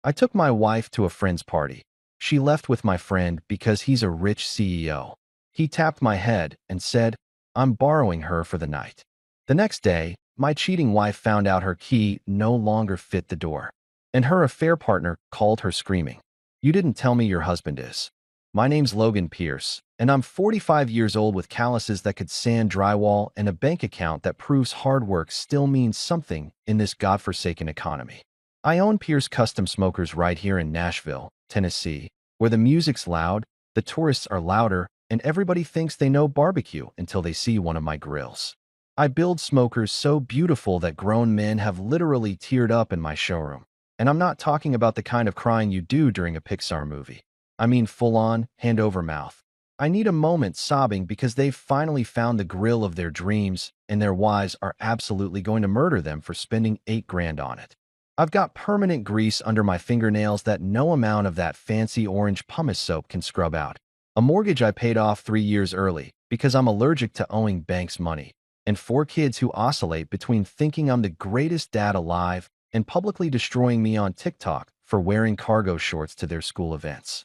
I took my wife to a friend's party. She left with my friend because he's a rich CEO. He tapped my head and said, "I'm borrowing her for the night." The next day, my cheating wife found out her key no longer fit the door, and her affair partner called her screaming, "You didn't tell me your husband is." My name's Logan Pierce, and I'm 45 years old with calluses that could sand drywall and a bank account that proves hard work still means something in this godforsaken economy. I own Pierce Custom Smokers right here in Nashville, Tennessee, where the music's loud, the tourists are louder, and everybody thinks they know barbecue until they see one of my grills. I build smokers so beautiful that grown men have literally teared up in my showroom. And I'm not talking about the kind of crying you do during a Pixar movie. I mean full-on, hand over mouth. I need a moment sobbing because they've finally found the grill of their dreams and their wives are absolutely going to murder them for spending 8 grand on it. I've got permanent grease under my fingernails that no amount of that fancy orange pumice soap can scrub out. A mortgage I paid off 3 years early because I'm allergic to owing banks money. And 4 kids who oscillate between thinking I'm the greatest dad alive and publicly destroying me on TikTok for wearing cargo shorts to their school events.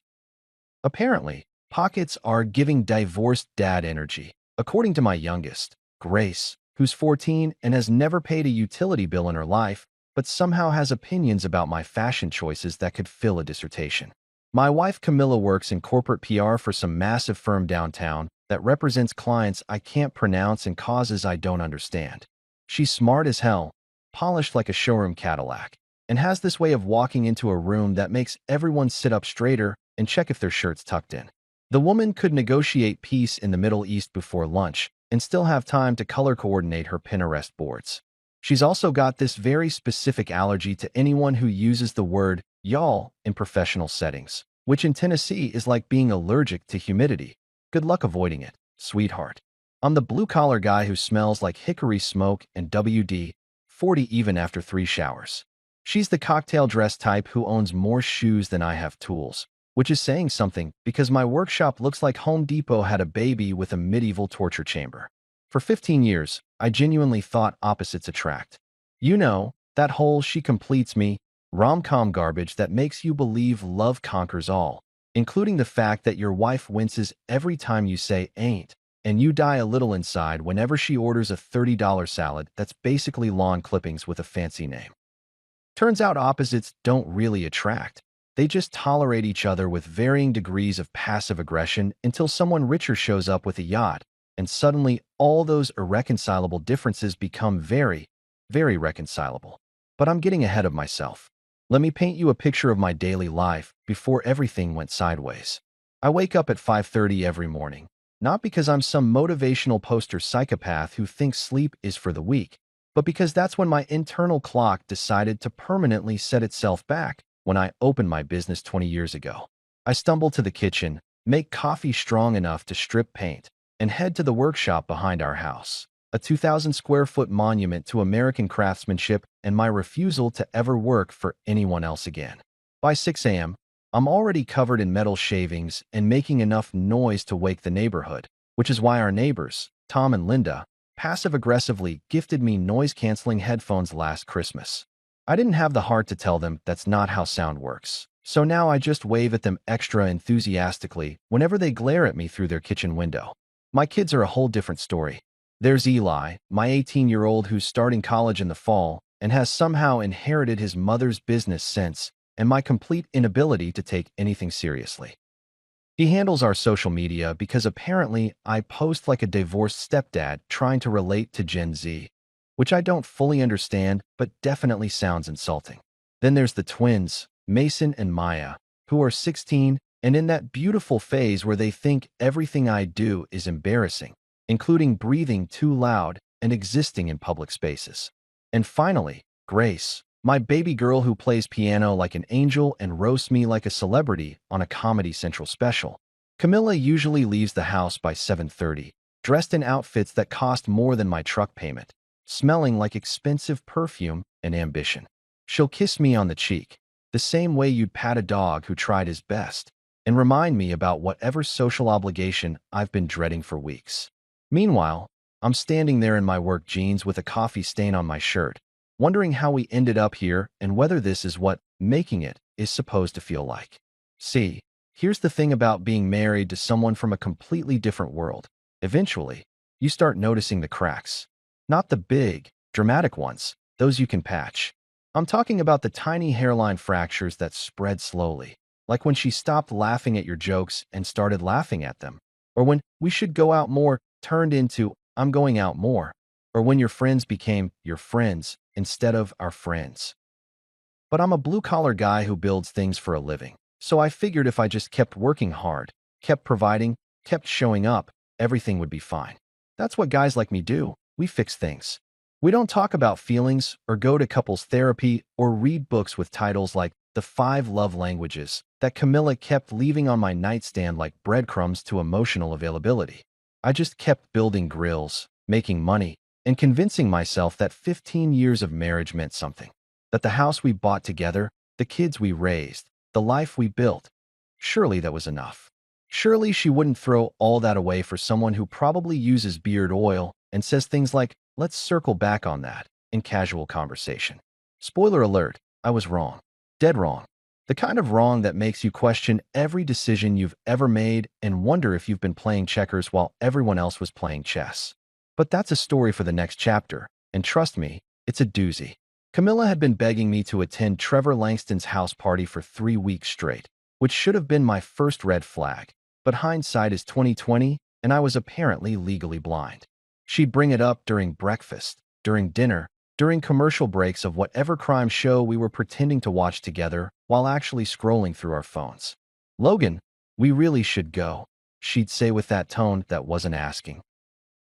Apparently, pockets are giving divorced dad energy, according to my youngest, Grace, who's 14 and has never paid a utility bill in her life, but somehow has opinions about my fashion choices that could fill a dissertation. My wife Camilla works in corporate PR for some massive firm downtown that represents clients I can't pronounce and causes I don't understand. She's smart as hell, polished like a showroom Cadillac, and has this way of walking into a room that makes everyone sit up straighter and check if their shirt's tucked in. The woman could negotiate peace in the Middle East before lunch and still have time to color coordinate her Pinterest boards. She's also got this very specific allergy to anyone who uses the word y'all in professional settings, which in Tennessee is like being allergic to humidity. Good luck avoiding it, sweetheart. I'm the blue-collar guy who smells like hickory smoke and WD-40 even after 3 showers. She's the cocktail dress type who owns more shoes than I have tools, which is saying something because my workshop looks like Home Depot had a baby with a medieval torture chamber. For 15 years, I genuinely thought opposites attract. You know, that whole she completes me rom-com garbage that makes you believe love conquers all, including the fact that your wife winces every time you say ain't, and you die a little inside whenever she orders a $30 salad that's basically lawn clippings with a fancy name. Turns out opposites don't really attract. They just tolerate each other with varying degrees of passive aggression until someone richer shows up with a yacht, and suddenly all those irreconcilable differences become very, very reconcilable. But I'm getting ahead of myself. Let me paint you a picture of my daily life before everything went sideways. I wake up at 5:30 every morning, not because I'm some motivational poster psychopath who thinks sleep is for the weak, but because that's when my internal clock decided to permanently set itself back when I opened my business 20 years ago. I stumble to the kitchen, make coffee strong enough to strip paint, and head to the workshop behind our house, a 2,000 square foot monument to American craftsmanship and my refusal to ever work for anyone else again. By 6 a.m., I'm already covered in metal shavings and making enough noise to wake the neighborhood, which is why our neighbors, Tom and Linda, passive-aggressively gifted me noise-canceling headphones last Christmas. I didn't have the heart to tell them that's not how sound works, so now I just wave at them extra enthusiastically whenever they glare at me through their kitchen window. My kids are a whole different story. There's Eli, my 18-year-old who's starting college in the fall and has somehow inherited his mother's business sense and my complete inability to take anything seriously. He handles our social media because apparently I post like a divorced stepdad trying to relate to Gen Z, which I don't fully understand but definitely sounds insulting. Then there's the twins, Mason and Maya, who are 16 and in that beautiful phase where they think everything I do is embarrassing, including breathing too loud and existing in public spaces. And finally, Grace, my baby girl who plays piano like an angel and roasts me like a celebrity on a Comedy Central special. Camilla usually leaves the house by 7:30, dressed in outfits that cost more than my truck payment, smelling like expensive perfume and ambition. She'll kiss me on the cheek, the same way you'd pat a dog who tried his best, and remind me about whatever social obligation I've been dreading for weeks. Meanwhile, I'm standing there in my work jeans with a coffee stain on my shirt, wondering how we ended up here and whether this is what making it is supposed to feel like. See, here's the thing about being married to someone from a completely different world. Eventually, you start noticing the cracks. Not the big, dramatic ones, those you can patch. I'm talking about the tiny hairline fractures that spread slowly, like when she stopped laughing at your jokes and started laughing at them, or when "we should go out more" turned into "I'm going out more," or when your friends became your friends instead of our friends. But I'm a blue-collar guy who builds things for a living, so I figured if I just kept working hard, kept providing, kept showing up, everything would be fine. That's what guys like me do. We fix things. We don't talk about feelings or go to couples therapy or read books with titles like The Five Love Languages that Camilla kept leaving on my nightstand like breadcrumbs to emotional availability. I just kept building grills, making money, and convincing myself that 15 years of marriage meant something. That the house we bought together, the kids we raised, the life we built, surely that was enough. Surely she wouldn't throw all that away for someone who probably uses beard oil and says things like, "Let's circle back on that," in casual conversation. Spoiler alert, I was wrong. Dead wrong. The kind of wrong that makes you question every decision you've ever made and wonder if you've been playing checkers while everyone else was playing chess. But that's a story for the next chapter, and trust me, it's a doozy. Camilla had been begging me to attend Trevor Langston's house party for 3 weeks straight, which should have been my first red flag. But hindsight is 2020, and I was apparently legally blind. She'd bring it up during breakfast, during dinner, during commercial breaks of whatever crime show we were pretending to watch together while actually scrolling through our phones. "Logan, we really should go," she'd say with that tone that wasn't asking.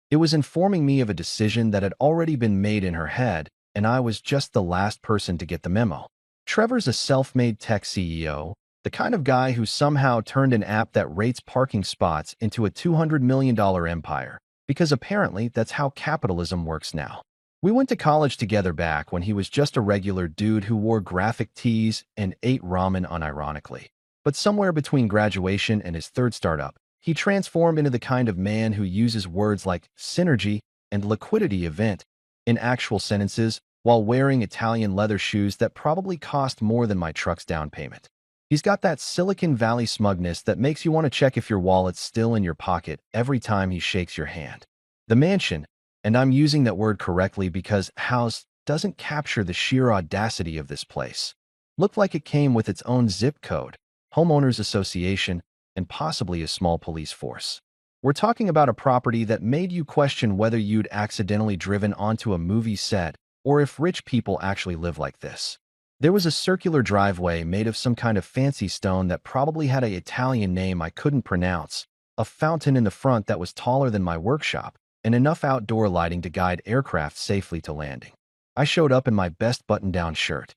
It was informing me of a decision that had already been made in her head, and I was just the last person to get the memo. Trevor's a self-made tech CEO, the kind of guy who somehow turned an app that rates parking spots into a $200 million empire, because apparently that's how capitalism works now. We went to college together back when he was just a regular dude who wore graphic tees and ate ramen unironically. But somewhere between graduation and his third startup, he transformed into the kind of man who uses words like synergy and liquidity event in actual sentences while wearing Italian leather shoes that probably cost more than my truck's down payment. He's got that Silicon Valley smugness that makes you want to check if your wallet's still in your pocket every time he shakes your hand. The mansion, and I'm using that word correctly because house doesn't capture the sheer audacity of this place, looked like it came with its own zip code, homeowners association, and possibly a small police force. We're talking about a property that made you question whether you'd accidentally driven onto a movie set or if rich people actually live like this. There was a circular driveway made of some kind of fancy stone that probably had an Italian name I couldn't pronounce, a fountain in the front that was taller than my workshop, and enough outdoor lighting to guide aircraft safely to landing. I showed up in my best button-down shirt.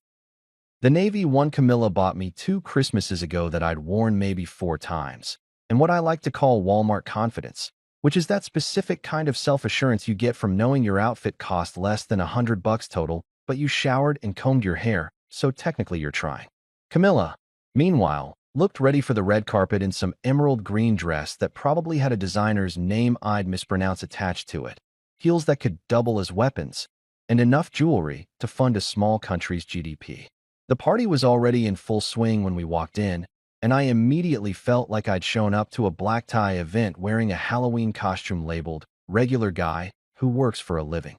The navy one Camilla bought me 2 Christmases ago that I'd worn maybe 4 times, and what I like to call Walmart confidence, which is that specific kind of self-assurance you get from knowing your outfit cost less than $100 total, but you showered and combed your hair, so technically you're trying. Camilla, meanwhile, looked ready for the red carpet in some emerald green dress that probably had a designer's name I'd mispronounce attached to it, heels that could double as weapons, and enough jewelry to fund a small country's GDP. The party was already in full swing when we walked in, and I immediately felt like I'd shown up to a black tie event wearing a Halloween costume labeled "regular guy who works for a living."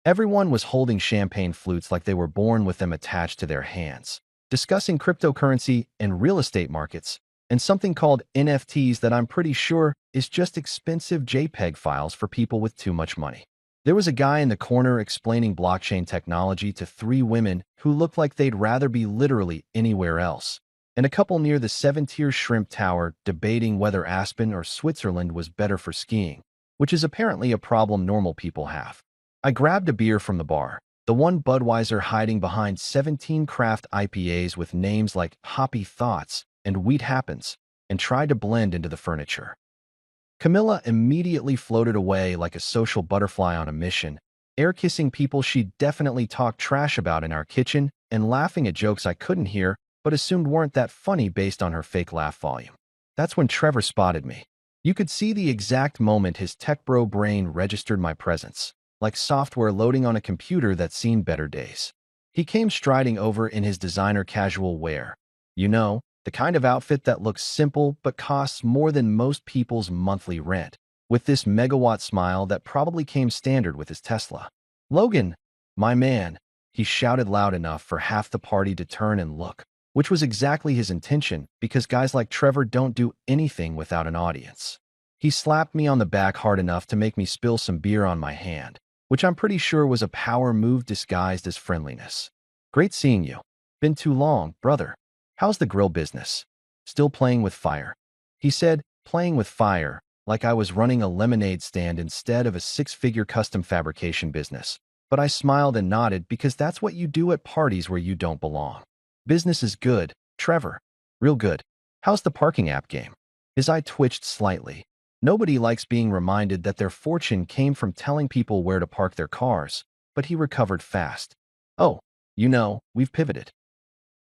Everyone was holding champagne flutes like they were born with them attached to their hands, discussing cryptocurrency and real estate markets, and something called NFTs that I'm pretty sure is just expensive JPEG files for people with too much money. There was a guy in the corner explaining blockchain technology to 3 women who looked like they'd rather be literally anywhere else, and a couple near the 7-tier shrimp tower debating whether Aspen or Switzerland was better for skiing, which is apparently a problem normal people have. I grabbed a beer from the bar, the one Budweiser hiding behind 17 craft IPAs with names like Hoppy Thoughts and Wheat Happens, and tried to blend into the furniture. Camilla immediately floated away like a social butterfly on a mission, air-kissing people she'd definitely talked trash about in our kitchen and laughing at jokes I couldn't hear but assumed weren't that funny based on her fake laugh volume. That's when Trevor spotted me. You could see the exact moment his tech bro brain registered my presence, like software loading on a computer that's seen better days. He came striding over in his designer casual wear, You know, the kind of outfit that looks simple but costs more than most people's monthly rent, with this megawatt smile that probably came standard with his Tesla. Logan, my man, he shouted loud enough for half the party to turn and look, which was exactly his intention because guys like Trevor don't do anything without an audience. He slapped me on the back hard enough to make me spill some beer on my hand, which I'm pretty sure was a power move disguised as friendliness. Great seeing you. Been too long, brother. How's the grill business? Still playing with fire? He said, playing with fire, like I was running a lemonade stand instead of a six-figure custom fabrication business. But I smiled and nodded because that's what you do at parties where you don't belong. Business is good, Trevor. Real good. How's the parking app game? His eye twitched slightly. Nobody likes being reminded that their fortune came from telling people where to park their cars, but he recovered fast. Oh, you know, we've pivoted.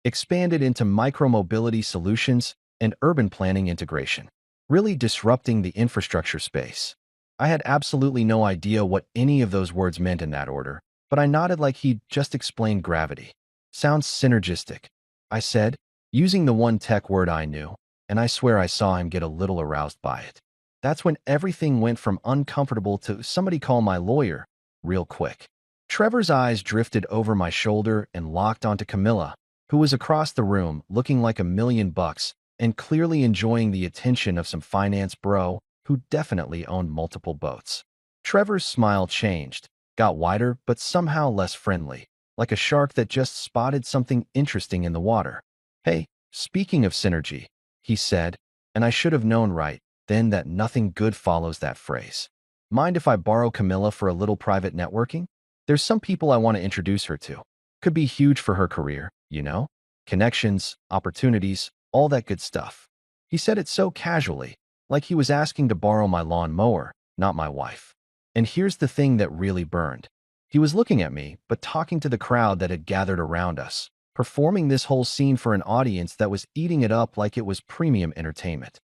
Expanded into micromobility solutions and urban planning integration, really disrupting the infrastructure space. I had absolutely no idea what any of those words meant in that order, but I nodded like he'd just explained gravity. Sounds synergistic, I said, using the one tech word I knew, and I swear I saw him get a little aroused by it. That's when everything went from uncomfortable to somebody call my lawyer, real quick. Trevor's eyes drifted over my shoulder and locked onto Camilla, who was across the room looking like $1,000,000 and clearly enjoying the attention of some finance bro who definitely owned multiple boats. Trevor's smile changed, got wider but somehow less friendly, like a shark that just spotted something interesting in the water. Hey, speaking of synergy, he said, and I should have known right then that nothing good follows that phrase. Mind if I borrow Camilla for a little private networking? There's some people I want to introduce her to. Could be huge for her career, you know? Connections, opportunities, all that good stuff. He said it so casually, like he was asking to borrow my lawn mower, not my wife. And here's the thing that really burned. He was looking at me, but talking to the crowd that had gathered around us, performing this whole scene for an audience that was eating it up like it was premium entertainment.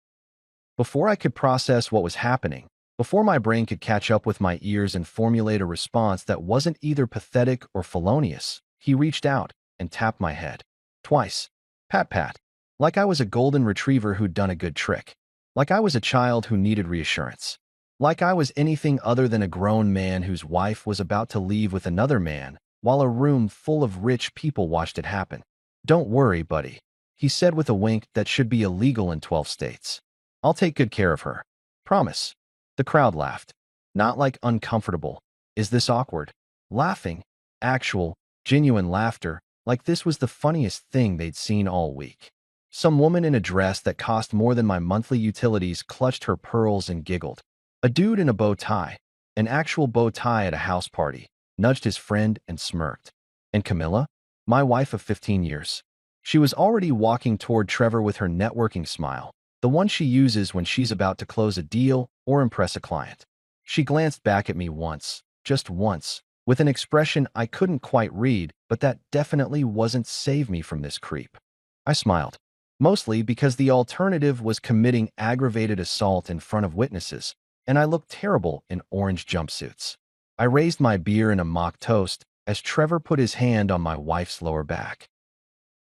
Before I could process what was happening, before my brain could catch up with my ears and formulate a response that wasn't either pathetic or felonious, he reached out and tapped my head. Twice. Pat pat. Like I was a golden retriever who'd done a good trick. Like I was a child who needed reassurance. Like I was anything other than a grown man whose wife was about to leave with another man while a room full of rich people watched it happen. Don't worry, buddy, he said with a wink that should be illegal in 12 states. I'll take good care of her. Promise. The crowd laughed. Not like uncomfortable. Is this awkward? Laughing. Actual, genuine laughter, like this was the funniest thing they'd seen all week. Some woman in a dress that cost more than my monthly utilities clutched her pearls and giggled. A dude in a bow tie, an actual bow tie at a house party, nudged his friend and smirked. And Camilla? My wife of 15 years. She was already walking toward Trevor with her networking smile, the one she uses when she's about to close a deal or impress a client. She glanced back at me once, just once, with an expression I couldn't quite read, but that definitely wasn't save me from this creep. I smiled, mostly because the alternative was committing aggravated assault in front of witnesses, and I looked terrible in orange jumpsuits. I raised my beer in a mock toast as Trevor put his hand on my wife's lower back.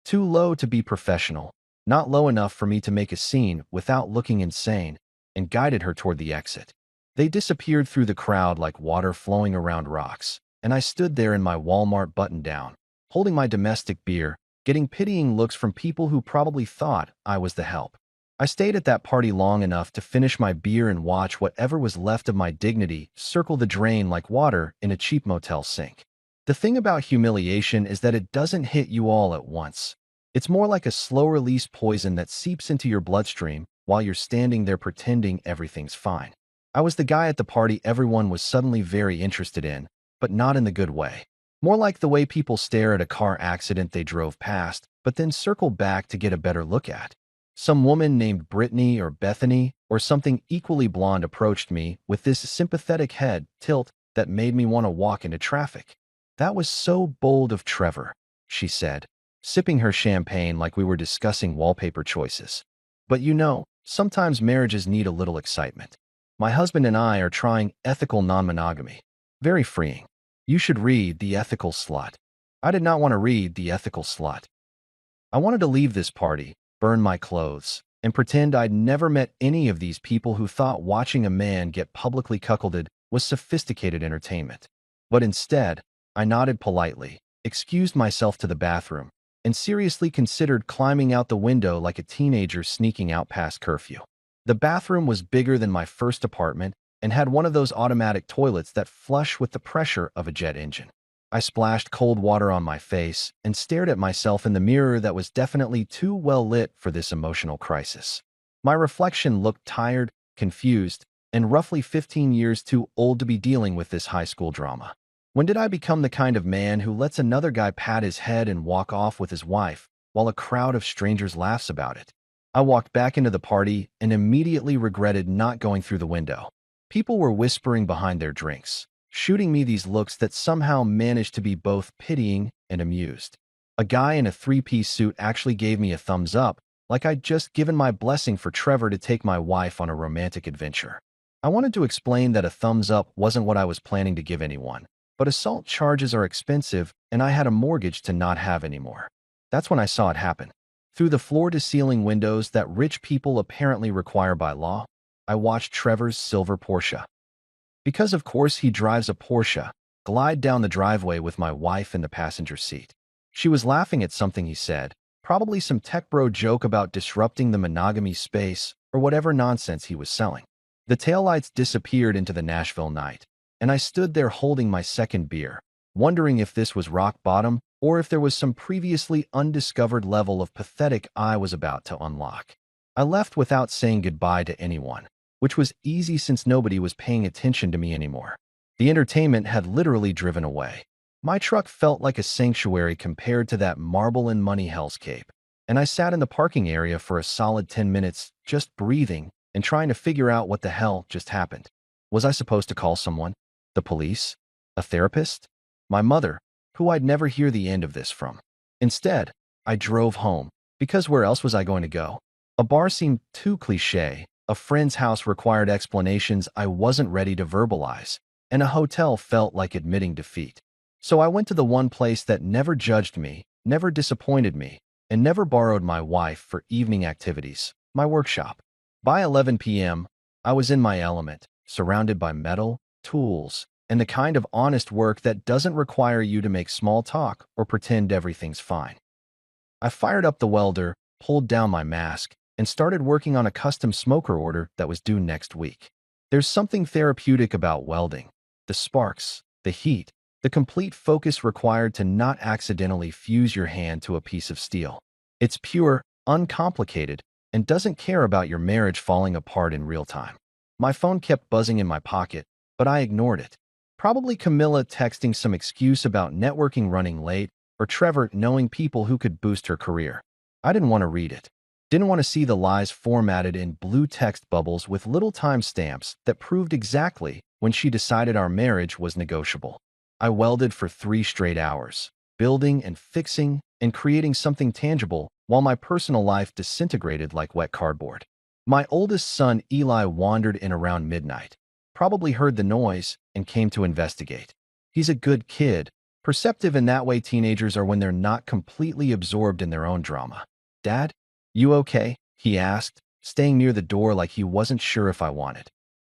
Too low to be professional, not low enough for me to make a scene without looking insane, and guided her toward the exit. They disappeared through the crowd like water flowing around rocks, and I stood there in my Walmart button-down, holding my domestic beer, getting pitying looks from people who probably thought I was the help. I stayed at that party long enough to finish my beer and watch whatever was left of my dignity circle the drain like water in a cheap motel sink. The thing about humiliation is that it doesn't hit you all at once. It's more like a slow-release poison that seeps into your bloodstream while you're standing there pretending everything's fine. I was the guy at the party everyone was suddenly very interested in, but not in the good way. More like the way people stare at a car accident they drove past, but then circle back to get a better look at. Some woman named Brittany or Bethany or something equally blonde approached me with this sympathetic head tilt that made me want to walk into traffic. That was so bold of Trevor, she said, sipping her champagne like we were discussing wallpaper choices. But you know, sometimes marriages need a little excitement. My husband and I are trying ethical non-monogamy. Very freeing. You should read The Ethical Slut. I did not want to read The Ethical Slut. I wanted to leave this party, burn my clothes, and pretend I'd never met any of these people who thought watching a man get publicly cuckolded was sophisticated entertainment. But instead, I nodded politely, excused myself to the bathroom, and seriously considered climbing out the window like a teenager sneaking out past curfew. The bathroom was bigger than my first apartment and had one of those automatic toilets that flush with the pressure of a jet engine. I splashed cold water on my face and stared at myself in the mirror that was definitely too well lit for this emotional crisis. My reflection looked tired, confused, and roughly 15 years too old to be dealing with this high school drama. When did I become the kind of man who lets another guy pat his head and walk off with his wife while a crowd of strangers laughs about it? I walked back into the party and immediately regretted not going through the window. People were whispering behind their drinks, shooting me these looks that somehow managed to be both pitying and amused. A guy in a three-piece suit actually gave me a thumbs up, like I'd just given my blessing for Trevor to take my wife on a romantic adventure. I wanted to explain that a thumbs up wasn't what I was planning to give anyone, but assault charges are expensive and I had a mortgage to not have anymore. That's when I saw it happen. Through the floor-to-ceiling windows that rich people apparently require by law, I watched Trevor's silver Porsche. Because of course he drives a Porsche, glide down the driveway with my wife in the passenger seat. She was laughing at something he said, probably some tech bro joke about disrupting the monogamy space or whatever nonsense he was selling. The taillights disappeared into the Nashville night, and I stood there holding my second beer, wondering if this was rock bottom or if there was some previously undiscovered level of pathetic I was about to unlock. I left without saying goodbye to anyone, which was easy since nobody was paying attention to me anymore. The entertainment had literally driven away. My truck felt like a sanctuary compared to that marble and money hellscape, and I sat in the parking area for a solid 10 minutes, just breathing and trying to figure out what the hell just happened. Was I supposed to call someone? The police? A therapist? My mother, who I'd never hear the end of this from. Instead, I drove home, because where else was I going to go? A bar seemed too cliché, a friend's house required explanations I wasn't ready to verbalize, and a hotel felt like admitting defeat. So I went to the one place that never judged me, never disappointed me, and never borrowed my wife for evening activities, my workshop. By 11 p.m., I was in my element, surrounded by metal, tools, and the kind of honest work that doesn't require you to make small talk or pretend everything's fine. I fired up the welder, pulled down my mask, and started working on a custom smoker order that was due next week. There's something therapeutic about welding. The sparks, the heat, the complete focus required to not accidentally fuse your hand to a piece of steel. It's pure, uncomplicated, and doesn't care about your marriage falling apart in real time. My phone kept buzzing in my pocket, but I ignored it. Probably Camilla texting some excuse about networking running late, or Trevor knowing people who could boost her career. I didn't want to read it. Didn't want to see the lies formatted in blue text bubbles with little timestamps that proved exactly when she decided our marriage was negotiable. I welded for 3 straight hours, building and fixing and creating something tangible while my personal life disintegrated like wet cardboard. My oldest son Eli wandered in around midnight, probably heard the noise, and came to investigate. He's a good kid, perceptive in that way teenagers are when they're not completely absorbed in their own drama. "Dad, you okay?" he asked, staying near the door like he wasn't sure if I wanted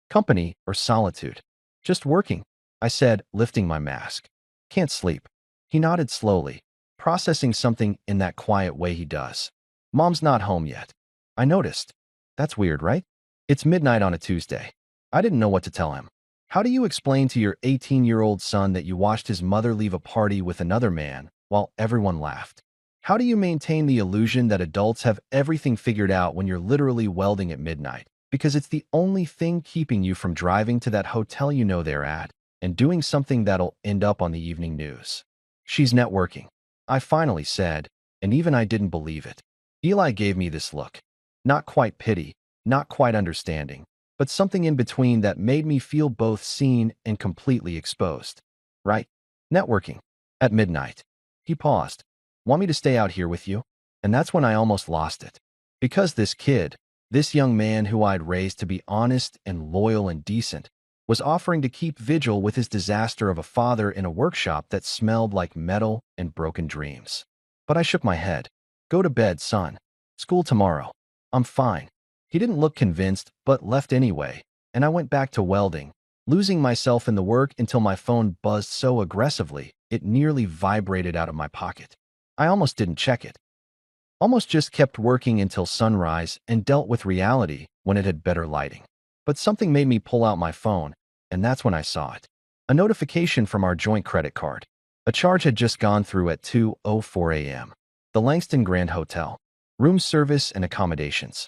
company or solitude. "Just working," I said, lifting my mask. "Can't sleep." He nodded slowly, processing something in that quiet way he does. "Mom's not home yet." I noticed. That's weird, right? It's midnight on a Tuesday. I didn't know what to tell him. How do you explain to your 18-year-old son that you watched his mother leave a party with another man while everyone laughed? How do you maintain the illusion that adults have everything figured out when you're literally welding at midnight? Because it's the only thing keeping you from driving to that hotel you know they're at and doing something that'll end up on the evening news. "She's networking," I finally said, and even I didn't believe it. Eli gave me this look. Not quite pity, not quite understanding, but something in between that made me feel both seen and completely exposed. "Right? Networking. At midnight." He paused. "Want me to stay out here with you?" And that's when I almost lost it. Because this kid, this young man who I'd raised to be honest and loyal and decent, was offering to keep vigil with his disaster of a father in a workshop that smelled like metal and broken dreams. But I shook my head. Go to bed, son. School tomorrow. I'm fine. He didn't look convinced, but left anyway, and I went back to welding, losing myself in the work until my phone buzzed so aggressively it nearly vibrated out of my pocket. I almost didn't check it. Almost just kept working until sunrise and dealt with reality when it had better lighting. But something made me pull out my phone, and that's when I saw it. A notification from our joint credit card. A charge had just gone through at 2:04 a.m. The Langston Grand Hotel. Room service and accommodations.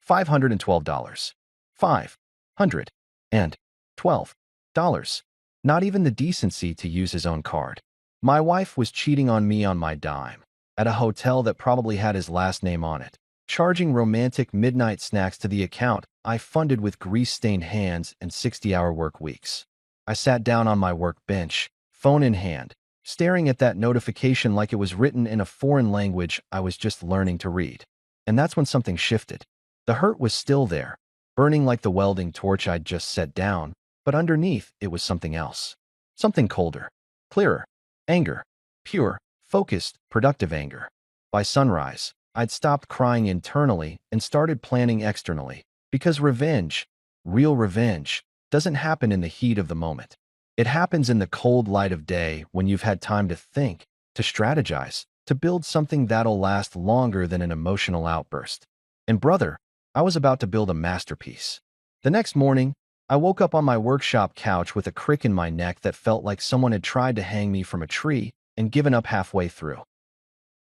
$512. $512. Not even the decency to use his own card. My wife was cheating on me on my dime, at a hotel that probably had his last name on it, charging romantic midnight snacks to the account I funded with grease-stained hands and 60-hour work weeks. I sat down on my work bench, phone in hand, staring at that notification like it was written in a foreign language I was just learning to read. And that's when something shifted. The hurt was still there, burning like the welding torch I'd just set down, but underneath it was something else. Something colder, clearer, anger, pure, focused, productive anger. By sunrise, I'd stopped crying internally and started planning externally, because revenge, real revenge, doesn't happen in the heat of the moment. It happens in the cold light of day when you've had time to think, to strategize, to build something that'll last longer than an emotional outburst. And brother, I was about to build a masterpiece. The next morning, I woke up on my workshop couch with a crick in my neck that felt like someone had tried to hang me from a tree and given up halfway through.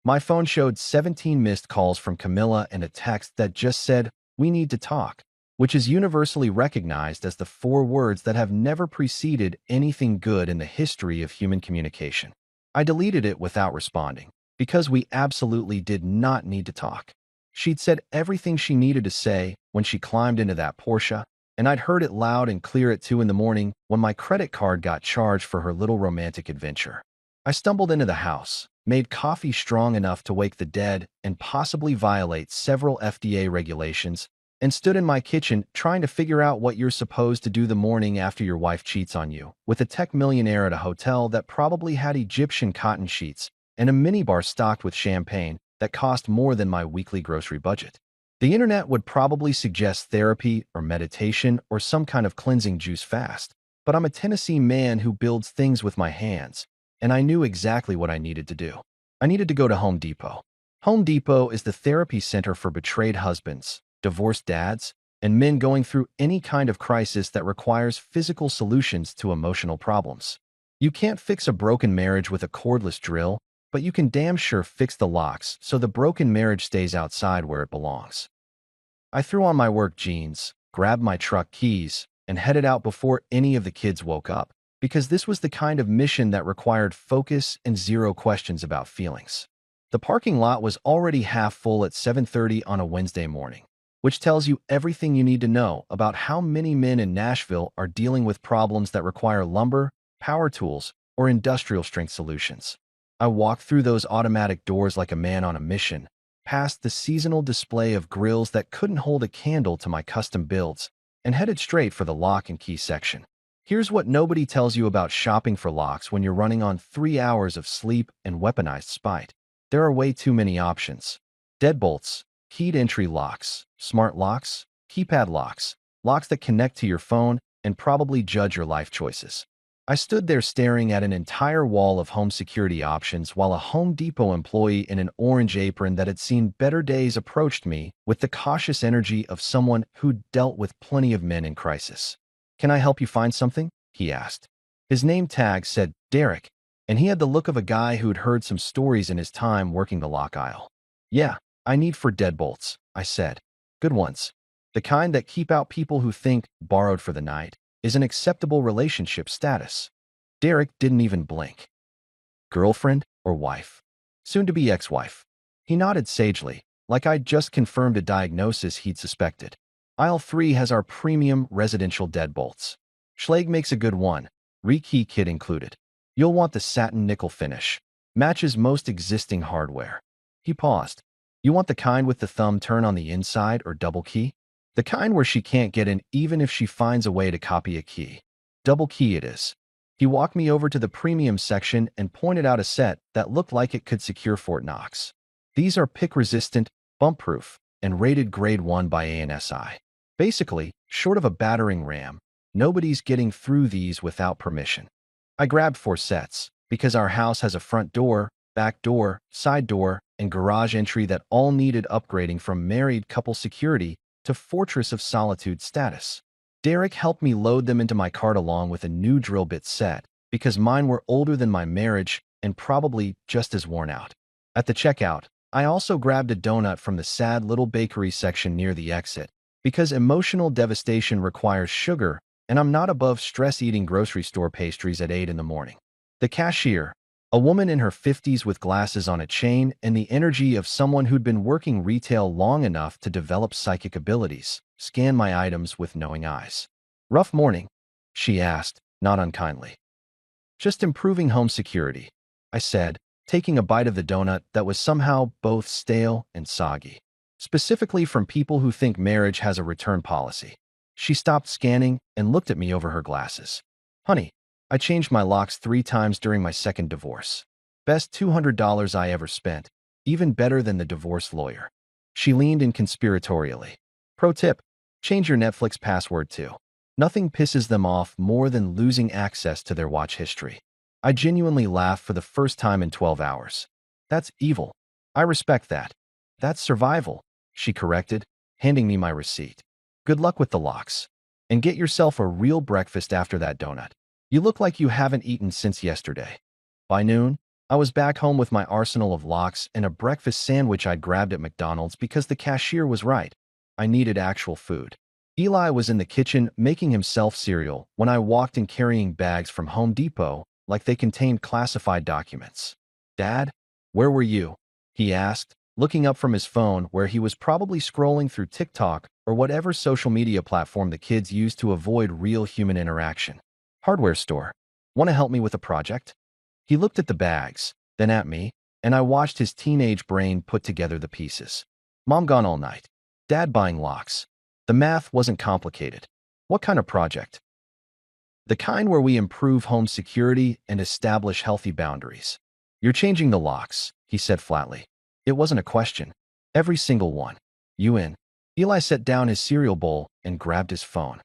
My phone showed 17 missed calls from Camilla and a text that just said, "We need to talk," which is universally recognized as the 4 words that have never preceded anything good in the history of human communication. I deleted it without responding, because we absolutely did not need to talk. She'd said everything she needed to say when she climbed into that Porsche, and I'd heard it loud and clear at 2 in the morning when my credit card got charged for her little romantic adventure. I stumbled into the house, made coffee strong enough to wake the dead and possibly violate several FDA regulations, and stood in my kitchen trying to figure out what you're supposed to do the morning after your wife cheats on you, with a tech millionaire at a hotel that probably had Egyptian cotton sheets and a minibar stocked with champagne that cost more than my weekly grocery budget. The internet would probably suggest therapy or meditation or some kind of cleansing juice fast, but I'm a Tennessee man who builds things with my hands, and I knew exactly what I needed to do. I needed to go to Home Depot. Home Depot is the therapy center for betrayed husbands, divorced dads, and men going through any kind of crisis that requires physical solutions to emotional problems. You can't fix a broken marriage with a cordless drill, but you can damn sure fix the locks so the broken marriage stays outside where it belongs. I threw on my work jeans, grabbed my truck keys, and headed out before any of the kids woke up, because this was the kind of mission that required focus and zero questions about feelings. The parking lot was already half full at 7:30 on a Wednesday morning, which tells you everything you need to know about how many men in Nashville are dealing with problems that require lumber, power tools, or industrial-strength solutions. I walked through those automatic doors like a man on a mission, past the seasonal display of grills that couldn't hold a candle to my custom builds, and headed straight for the lock and key section. Here's what nobody tells you about shopping for locks when you're running on 3 hours of sleep and weaponized spite. There are way too many options. Deadbolts, keyed entry locks, smart locks, keypad locks, locks that connect to your phone and probably judge your life choices. I stood there staring at an entire wall of home security options while a Home Depot employee in an orange apron that had seen better days approached me with the cautious energy of someone who'd dealt with plenty of men in crisis. "Can I help you find something?" he asked. His name tag said Derek, and he had the look of a guy who'd heard some stories in his time working the lock aisle. "Yeah, I need 4 deadbolts," I said. "Good ones. The kind that keep out people who think borrowed for the night is an acceptable relationship status." Derek didn't even blink. "Girlfriend or wife?" "Soon-to-be ex-wife." He nodded sagely, like I'd just confirmed a diagnosis he'd suspected. "Aisle 3 has our premium residential deadbolts. Schlage makes a good one, rekey kit included. You'll want the satin nickel finish. Matches most existing hardware." He paused. "You want the kind with the thumb turn on the inside or double key?" "The kind where she can't get in even if she finds a way to copy a key." "Double key it is." He walked me over to the premium section and pointed out a set that looked like it could secure Fort Knox. These are pick-resistant, bump-proof, and rated grade 1 by ANSI. Basically, short of a battering ram, nobody's getting through these without permission. I grabbed 4 sets, because our house has a front door, back door, side door, and garage entry that all needed upgrading from married couple security to Fortress of Solitude status. Derek helped me load them into my cart along with a new drill bit set, because mine were older than my marriage and probably just as worn out. At the checkout, I also grabbed a donut from the sad little bakery section near the exit, because emotional devastation requires sugar, and I'm not above stress eating grocery store pastries at 8 in the morning. The cashier, a woman in her 50s with glasses on a chain and the energy of someone who'd been working retail long enough to develop psychic abilities, scanned my items with knowing eyes. "Rough morning?" she asked, not unkindly. "Just improving home security," I said, taking a bite of the donut that was somehow both stale and soggy. "Specifically from people who think marriage has a return policy." She stopped scanning and looked at me over her glasses. "Honey, I changed my locks 3 times during my second divorce. Best $200 I ever spent, even better than the divorce lawyer." She leaned in conspiratorially. "Pro tip, change your Netflix password too. Nothing pisses them off more than losing access to their watch history." I genuinely laughed for the first time in 12 hours. "That's evil. I respect that." "That's survival," she corrected, handing me my receipt. "Good luck with the locks. And get yourself a real breakfast after that donut. You look like you haven't eaten since yesterday." By noon, I was back home with my arsenal of locks and a breakfast sandwich I'd grabbed at McDonald's because the cashier was right. I needed actual food. Eli was in the kitchen making himself cereal when I walked in carrying bags from Home Depot like they contained classified documents. "Dad, where were you?" he asked, looking up from his phone where he was probably scrolling through TikTok or whatever social media platform the kids use to avoid real human interaction. "Hardware store. Want to help me with a project?" He looked at the bags, then at me, and I watched his teenage brain put together the pieces. "Mom gone all night. Dad buying locks." The math wasn't complicated. "What kind of project?" "The kind where we improve home security and establish healthy boundaries." "You're changing the locks," he said flatly. It wasn't a question. "Every single one. You in?" Eli set down his cereal bowl and grabbed his phone.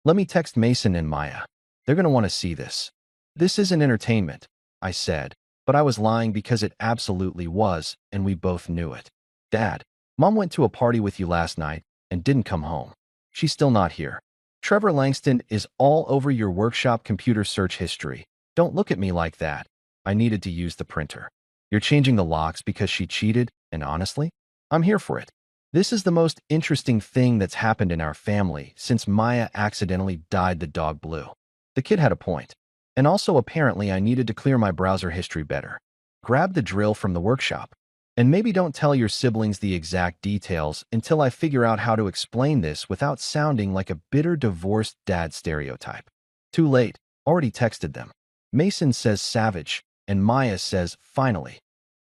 "Let me text Mason and Maya. They're going to want to see this." "This isn't entertainment," I said, but I was lying because it absolutely was, and we both knew it. "Dad, Mom went to a party with you last night and didn't come home. She's still not here. Trevor Langston is all over your workshop computer search history. Don't look at me like that." I needed to use the printer. "You're changing the locks because she cheated, and honestly, I'm here for it. This is the most interesting thing that's happened in our family since Maya accidentally dyed the dog blue." The kid had a point. And also apparently I needed to clear my browser history better. "Grab the drill from the workshop. And maybe don't tell your siblings the exact details until I figure out how to explain this without sounding like a bitter divorced dad stereotype." Too late. Already texted them. Mason says savage, and Maya says finally.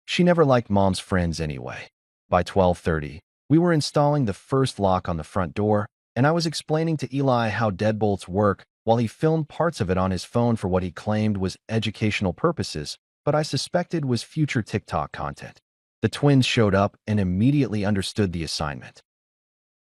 She never liked Mom's friends anyway. By 12:30, we were installing the first lock on the front door, and I was explaining to Eli how deadbolts work while he filmed parts of it on his phone for what he claimed was educational purposes, but I suspected was future TikTok content. The twins showed up and immediately understood the assignment.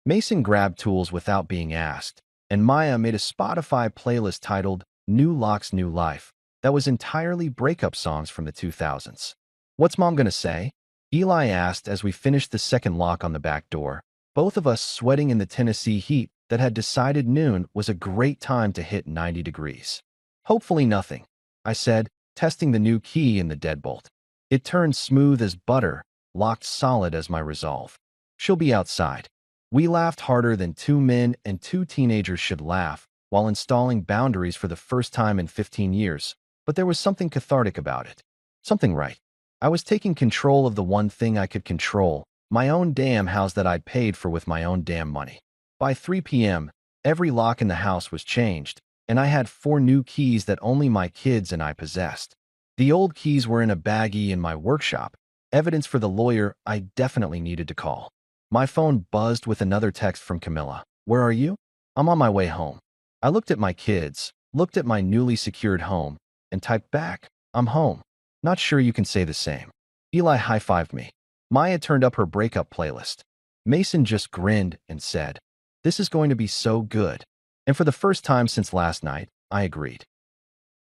Mason grabbed tools without being asked, and Maya made a Spotify playlist titled New Locks, New Life that was entirely breakup songs from the 2000s. "What's Mom gonna say?" Eli asked as we finished the second lock on the back door, both of us sweating in the Tennessee heat that had decided noon was a great time to hit 90 degrees. "Hopefully nothing," I said, testing the new key in the deadbolt. It turned smooth as butter, locked solid as my resolve. "She'll be outside." We laughed harder than 2 men and 2 teenagers should laugh while installing boundaries for the first time in 15 years, but there was something cathartic about it. Something right. I was taking control of the one thing I could control, my own damn house that I'd paid for with my own damn money. By 3 p.m., every lock in the house was changed, and I had 4 new keys that only my kids and I possessed. The old keys were in a baggie in my workshop, evidence for the lawyer I definitely needed to call. My phone buzzed with another text from Camilla. "Where are you?" "I'm on my way home." I looked at my kids, looked at my newly secured home, and typed back, "I'm home. Not sure you can say the same." Eli high-fived me. Maya turned up her breakup playlist. Mason just grinned and said, "This is going to be so good." And for the first time since last night, I agreed.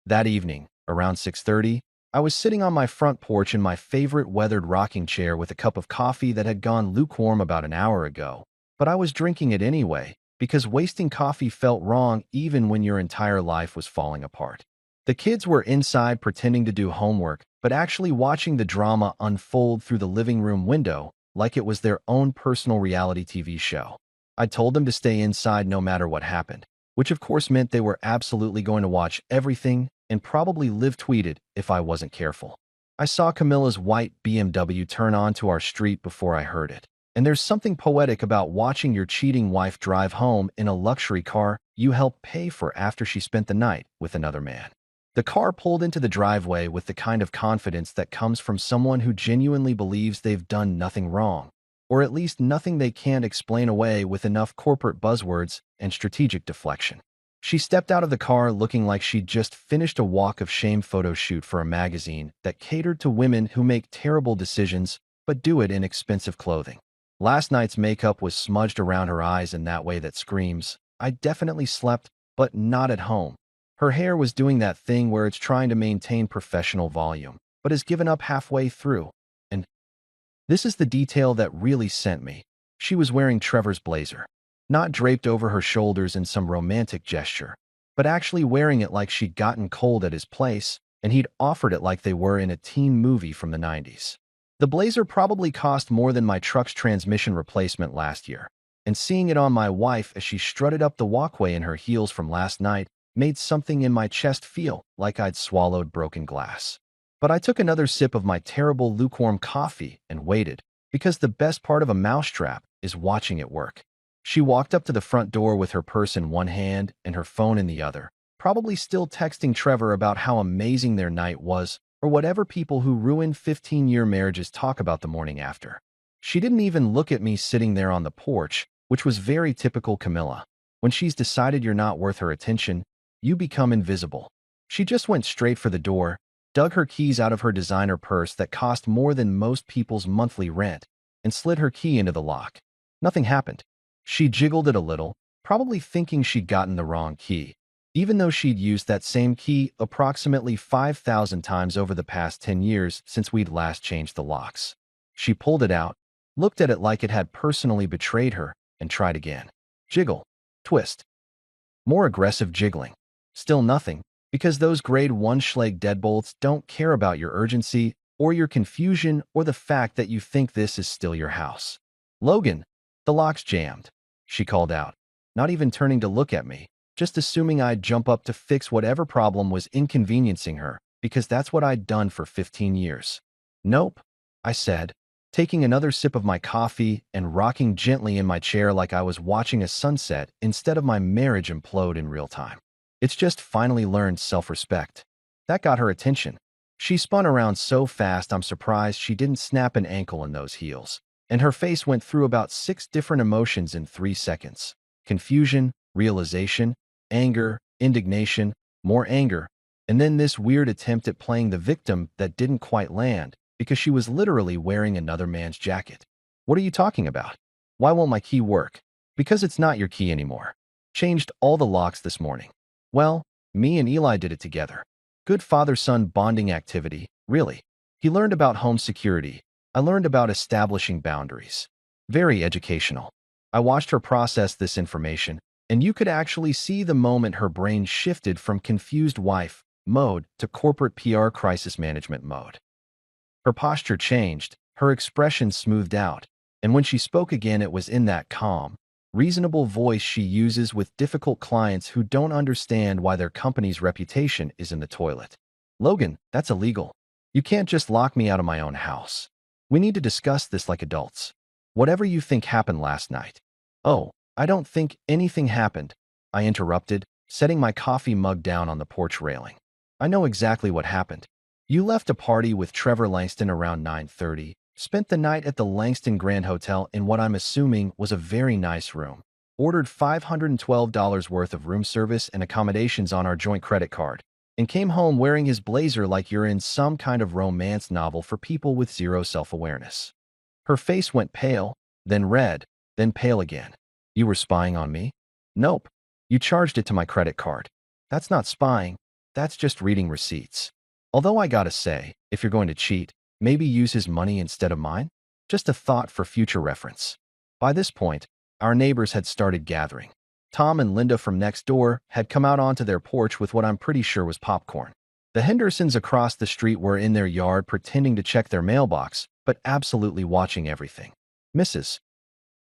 That evening, around 6:30, I was sitting on my front porch in my favorite weathered rocking chair with a cup of coffee that had gone lukewarm about an hour ago. But I was drinking it anyway, because wasting coffee felt wrong even when your entire life was falling apart. The kids were inside pretending to do homework, but actually watching the drama unfold through the living room window like it was their own personal reality TV show. I told them to stay inside no matter what happened, which of course meant they were absolutely going to watch everything and probably live tweeted if I wasn't careful. I saw Camilla's white BMW turn onto our street before I heard it. And there's something poetic about watching your cheating wife drive home in a luxury car you helped pay for after she spent the night with another man. The car pulled into the driveway with the kind of confidence that comes from someone who genuinely believes they've done nothing wrong, or at least nothing they can't explain away with enough corporate buzzwords and strategic deflection. She stepped out of the car looking like she'd just finished a walk of shame photo shoot for a magazine that catered to women who make terrible decisions but do it in expensive clothing. Last night's makeup was smudged around her eyes in that way that screams, "I definitely slept, but not at home." Her hair was doing that thing where it's trying to maintain professional volume, but has given up halfway through. And this is the detail that really sent me. She was wearing Trevor's blazer. Not draped over her shoulders in some romantic gesture, but actually wearing it like she'd gotten cold at his place, and he'd offered it like they were in a teen movie from the 90s. The blazer probably cost more than my truck's transmission replacement last year, and seeing it on my wife as she strutted up the walkway in her heels from last night made something in my chest feel like I'd swallowed broken glass. But I took another sip of my terrible lukewarm coffee and waited, because the best part of a mousetrap is watching it work. She walked up to the front door with her purse in one hand and her phone in the other, probably still texting Trevor about how amazing their night was, or whatever people who ruined 15-year marriages talk about the morning after. She didn't even look at me sitting there on the porch, which was very typical Camilla. When she's decided you're not worth her attention, you become invisible. She just went straight for the door, dug her keys out of her designer purse that cost more than most people's monthly rent, and slid her key into the lock. Nothing happened. She jiggled it a little, probably thinking she'd gotten the wrong key, even though she'd used that same key approximately 5,000 times over the past 10 years since we'd last changed the locks. She pulled it out, looked at it like it had personally betrayed her, and tried again. Jiggle. Twist. More aggressive jiggling. Still nothing, because those grade 1 Schlage deadbolts don't care about your urgency or your confusion or the fact that you think this is still your house. "Logan, the lock's jammed," she called out, not even turning to look at me, just assuming I'd jump up to fix whatever problem was inconveniencing her, because that's what I'd done for 15 years. "Nope," I said, taking another sip of my coffee and rocking gently in my chair like I was watching a sunset instead of my marriage implode in real time. It's just finally learned self-respect. That got her attention. She spun around so fast I'm surprised she didn't snap an ankle in those heels. And her face went through about 6 different emotions in 3 seconds. Confusion, realization, anger, indignation, more anger, and then this weird attempt at playing the victim that didn't quite land because she was literally wearing another man's jacket. "What are you talking about? Why won't my key work?" "Because it's not your key anymore. Changed all the locks this morning." "Well, me and Eli did it together." Good father-son bonding activity, really. He learned about home security. I learned about establishing boundaries. Very educational. I watched her process this information, and you could actually see the moment her brain shifted from confused wife mode to corporate PR crisis management mode. Her posture changed, her expression smoothed out, and when she spoke again it was in that calm, reasonable voice she uses with difficult clients who don't understand why their company's reputation is in the toilet. "Logan, that's illegal. You can't just lock me out of my own house. We need to discuss this like adults. Whatever you think happened last night." "Oh, I don't think anything happened," I interrupted, setting my coffee mug down on the porch railing. "I know exactly what happened. You left a party with Trevor Langston around 9:30, spent the night at the Langston Grand Hotel in what I'm assuming was a very nice room, ordered $512 worth of room service and accommodations on our joint credit card, and came home wearing his blazer like you're in some kind of romance novel for people with zero self-awareness. Her face went pale, then red, then pale again. You were spying on me? Nope. You charged it to my credit card. That's not spying. That's just reading receipts. Although I gotta say, if you're going to cheat, maybe use his money instead of mine? Just a thought for future reference. By this point, our neighbors had started gathering. Tom and Linda from next door had come out onto their porch with what I'm pretty sure was popcorn. The Hendersons across the street were in their yard pretending to check their mailbox, but absolutely watching everything. Mrs.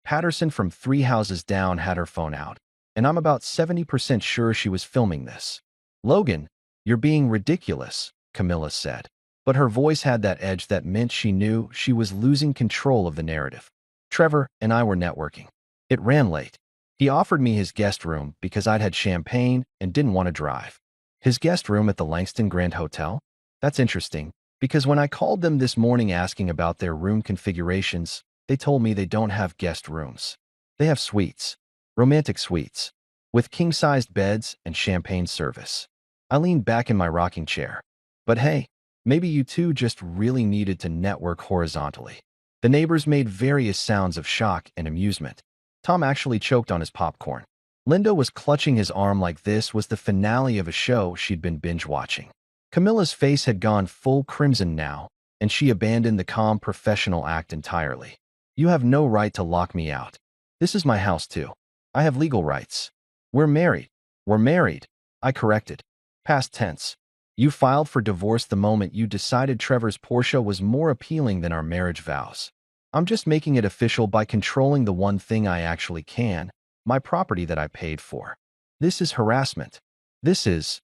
Patterson from 3 houses down had her phone out, and I'm about 70% sure she was filming this. Logan, you're being ridiculous, Camilla said. But her voice had that edge that meant she knew she was losing control of the narrative. Trevor and I were networking. It ran late. He offered me his guest room because I'd had champagne and didn't want to drive. His guest room at the Langston Grand Hotel? That's interesting, because when I called them this morning asking about their room configurations, they told me they don't have guest rooms. They have suites, romantic suites, with king-sized beds and champagne service. I leaned back in my rocking chair. But hey, maybe you two just really needed to network horizontally. The neighbors made various sounds of shock and amusement. Tom actually choked on his popcorn. Linda was clutching his arm like this was the finale of a show she'd been binge-watching. Camilla's face had gone full crimson now, and she abandoned the calm professional act entirely. You have no right to lock me out. This is my house too. I have legal rights. We're married. We're married. I corrected. Past tense. You filed for divorce the moment you decided Trevor's Porsche was more appealing than our marriage vows. I'm just making it official by controlling the one thing I actually can, my property that I paid for. This is harassment. This is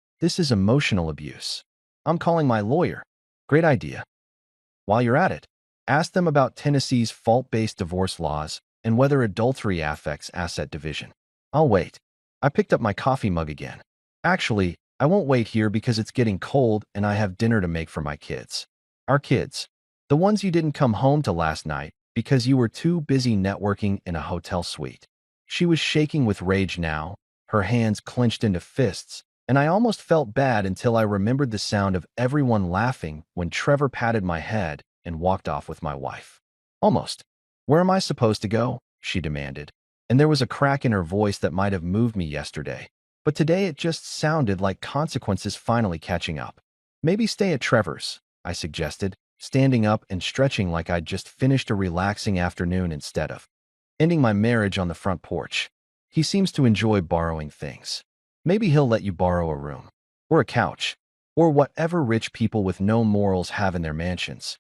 emotional abuse. I'm calling my lawyer. Great idea. While you're at it, ask them about Tennessee's fault-based divorce laws and whether adultery affects asset division. I'll wait. I picked up my coffee mug again. Actually, I won't wait here because it's getting cold and I have dinner to make for my kids. Our kids. The ones you didn't come home to last night because you were too busy networking in a hotel suite. She was shaking with rage now, her hands clenched into fists, and I almost felt bad until I remembered the sound of everyone laughing when Trevor patted my head and walked off with my wife. Almost. Where am I supposed to go? She demanded. And there was a crack in her voice that might have moved me yesterday. But today it just sounded like consequences finally catching up. Maybe stay at Trevor's, I suggested, standing up and stretching like I'd just finished a relaxing afternoon instead of ending my marriage on the front porch. He seems to enjoy borrowing things. Maybe he'll let you borrow a room, or a couch, or whatever rich people with no morals have in their mansions.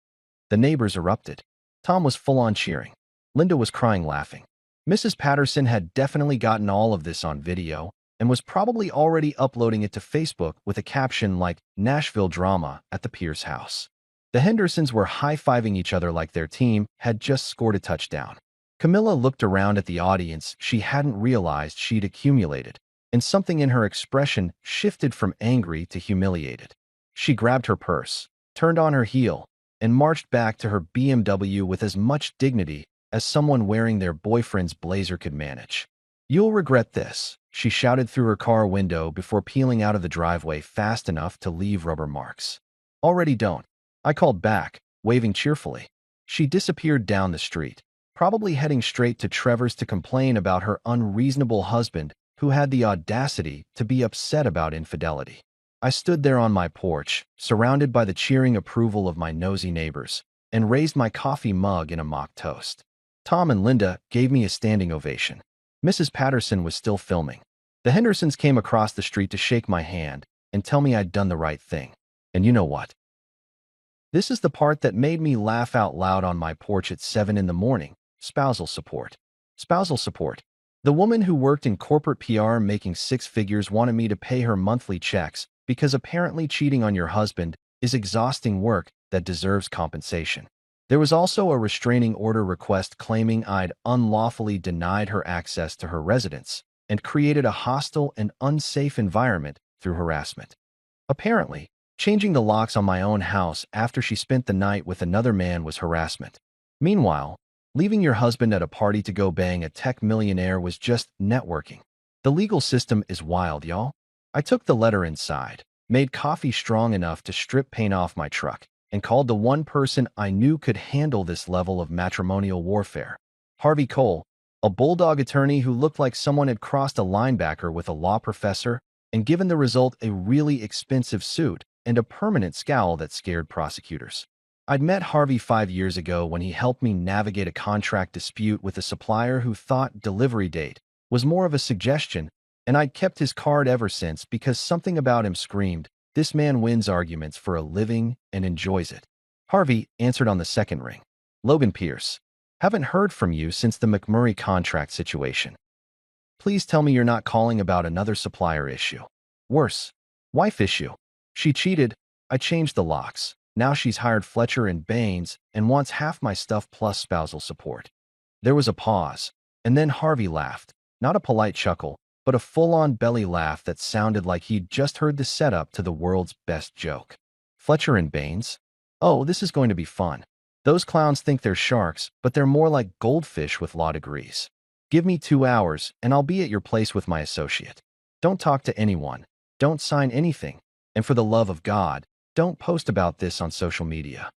The neighbors erupted. Tom was full-on cheering. Linda was crying laughing. Mrs. Patterson had definitely gotten all of this on video and was probably already uploading it to Facebook with a caption like Nashville drama at the Pierce house. The Hendersons were high-fiving each other like their team had just scored a touchdown. Camilla looked around at the audience she hadn't realized she'd accumulated, and something in her expression shifted from angry to humiliated. She grabbed her purse, turned on her heel, and marched back to her BMW with as much dignity as someone wearing their boyfriend's blazer could manage. "You'll regret this," she shouted through her car window before peeling out of the driveway fast enough to leave rubber marks. "Already don't," I called back, waving cheerfully. She disappeared down the street, probably heading straight to Trevor's to complain about her unreasonable husband who had the audacity to be upset about infidelity. I stood there on my porch, surrounded by the cheering approval of my nosy neighbors, and raised my coffee mug in a mock toast. Tom and Linda gave me a standing ovation. Mrs. Patterson was still filming. The Hendersons came across the street to shake my hand and tell me I'd done the right thing. And you know what? This is the part that made me laugh out loud on my porch at 7 in the morning. Spousal support. Spousal support. The woman who worked in corporate PR making 6 figures wanted me to pay her monthly checks because apparently cheating on your husband is exhausting work that deserves compensation. There was also a restraining order request claiming I'd unlawfully denied her access to her residence and created a hostile and unsafe environment through harassment. Apparently, changing the locks on my own house after she spent the night with another man was harassment. Meanwhile, leaving your husband at a party to go bang a tech millionaire was just networking. The legal system is wild, y'all. I took the letter inside, made coffee strong enough to strip paint off my truck, and called the one person I knew could handle this level of matrimonial warfare. Harvey Cole, a bulldog attorney who looked like someone had crossed a linebacker with a law professor and given the result a really expensive suit and a permanent scowl that scared prosecutors. I'd met Harvey 5 years ago when he helped me navigate a contract dispute with a supplier who thought delivery date was more of a suggestion, and I'd kept his card ever since because something about him screamed, "This man wins arguments for a living and enjoys it." Harvey answered on the second ring. "Logan Pierce. Haven't heard from you since the McMurray contract situation. Please tell me you're not calling about another supplier issue. Worse, wife issue. She cheated. I changed the locks. Now she's hired Fletcher and Baines and wants half my stuff plus spousal support." There was a pause, and then Harvey laughed. Not a polite chuckle, but a full-on belly laugh that sounded like he'd just heard the setup to the world's best joke. "Fletcher and Baines? Oh, this is going to be fun. Those clowns think they're sharks, but they're more like goldfish with law degrees. Give me 2 hours, and I'll be at your place with my associate. Don't talk to anyone. Don't sign anything. And for the love of God, don't post about this on social media.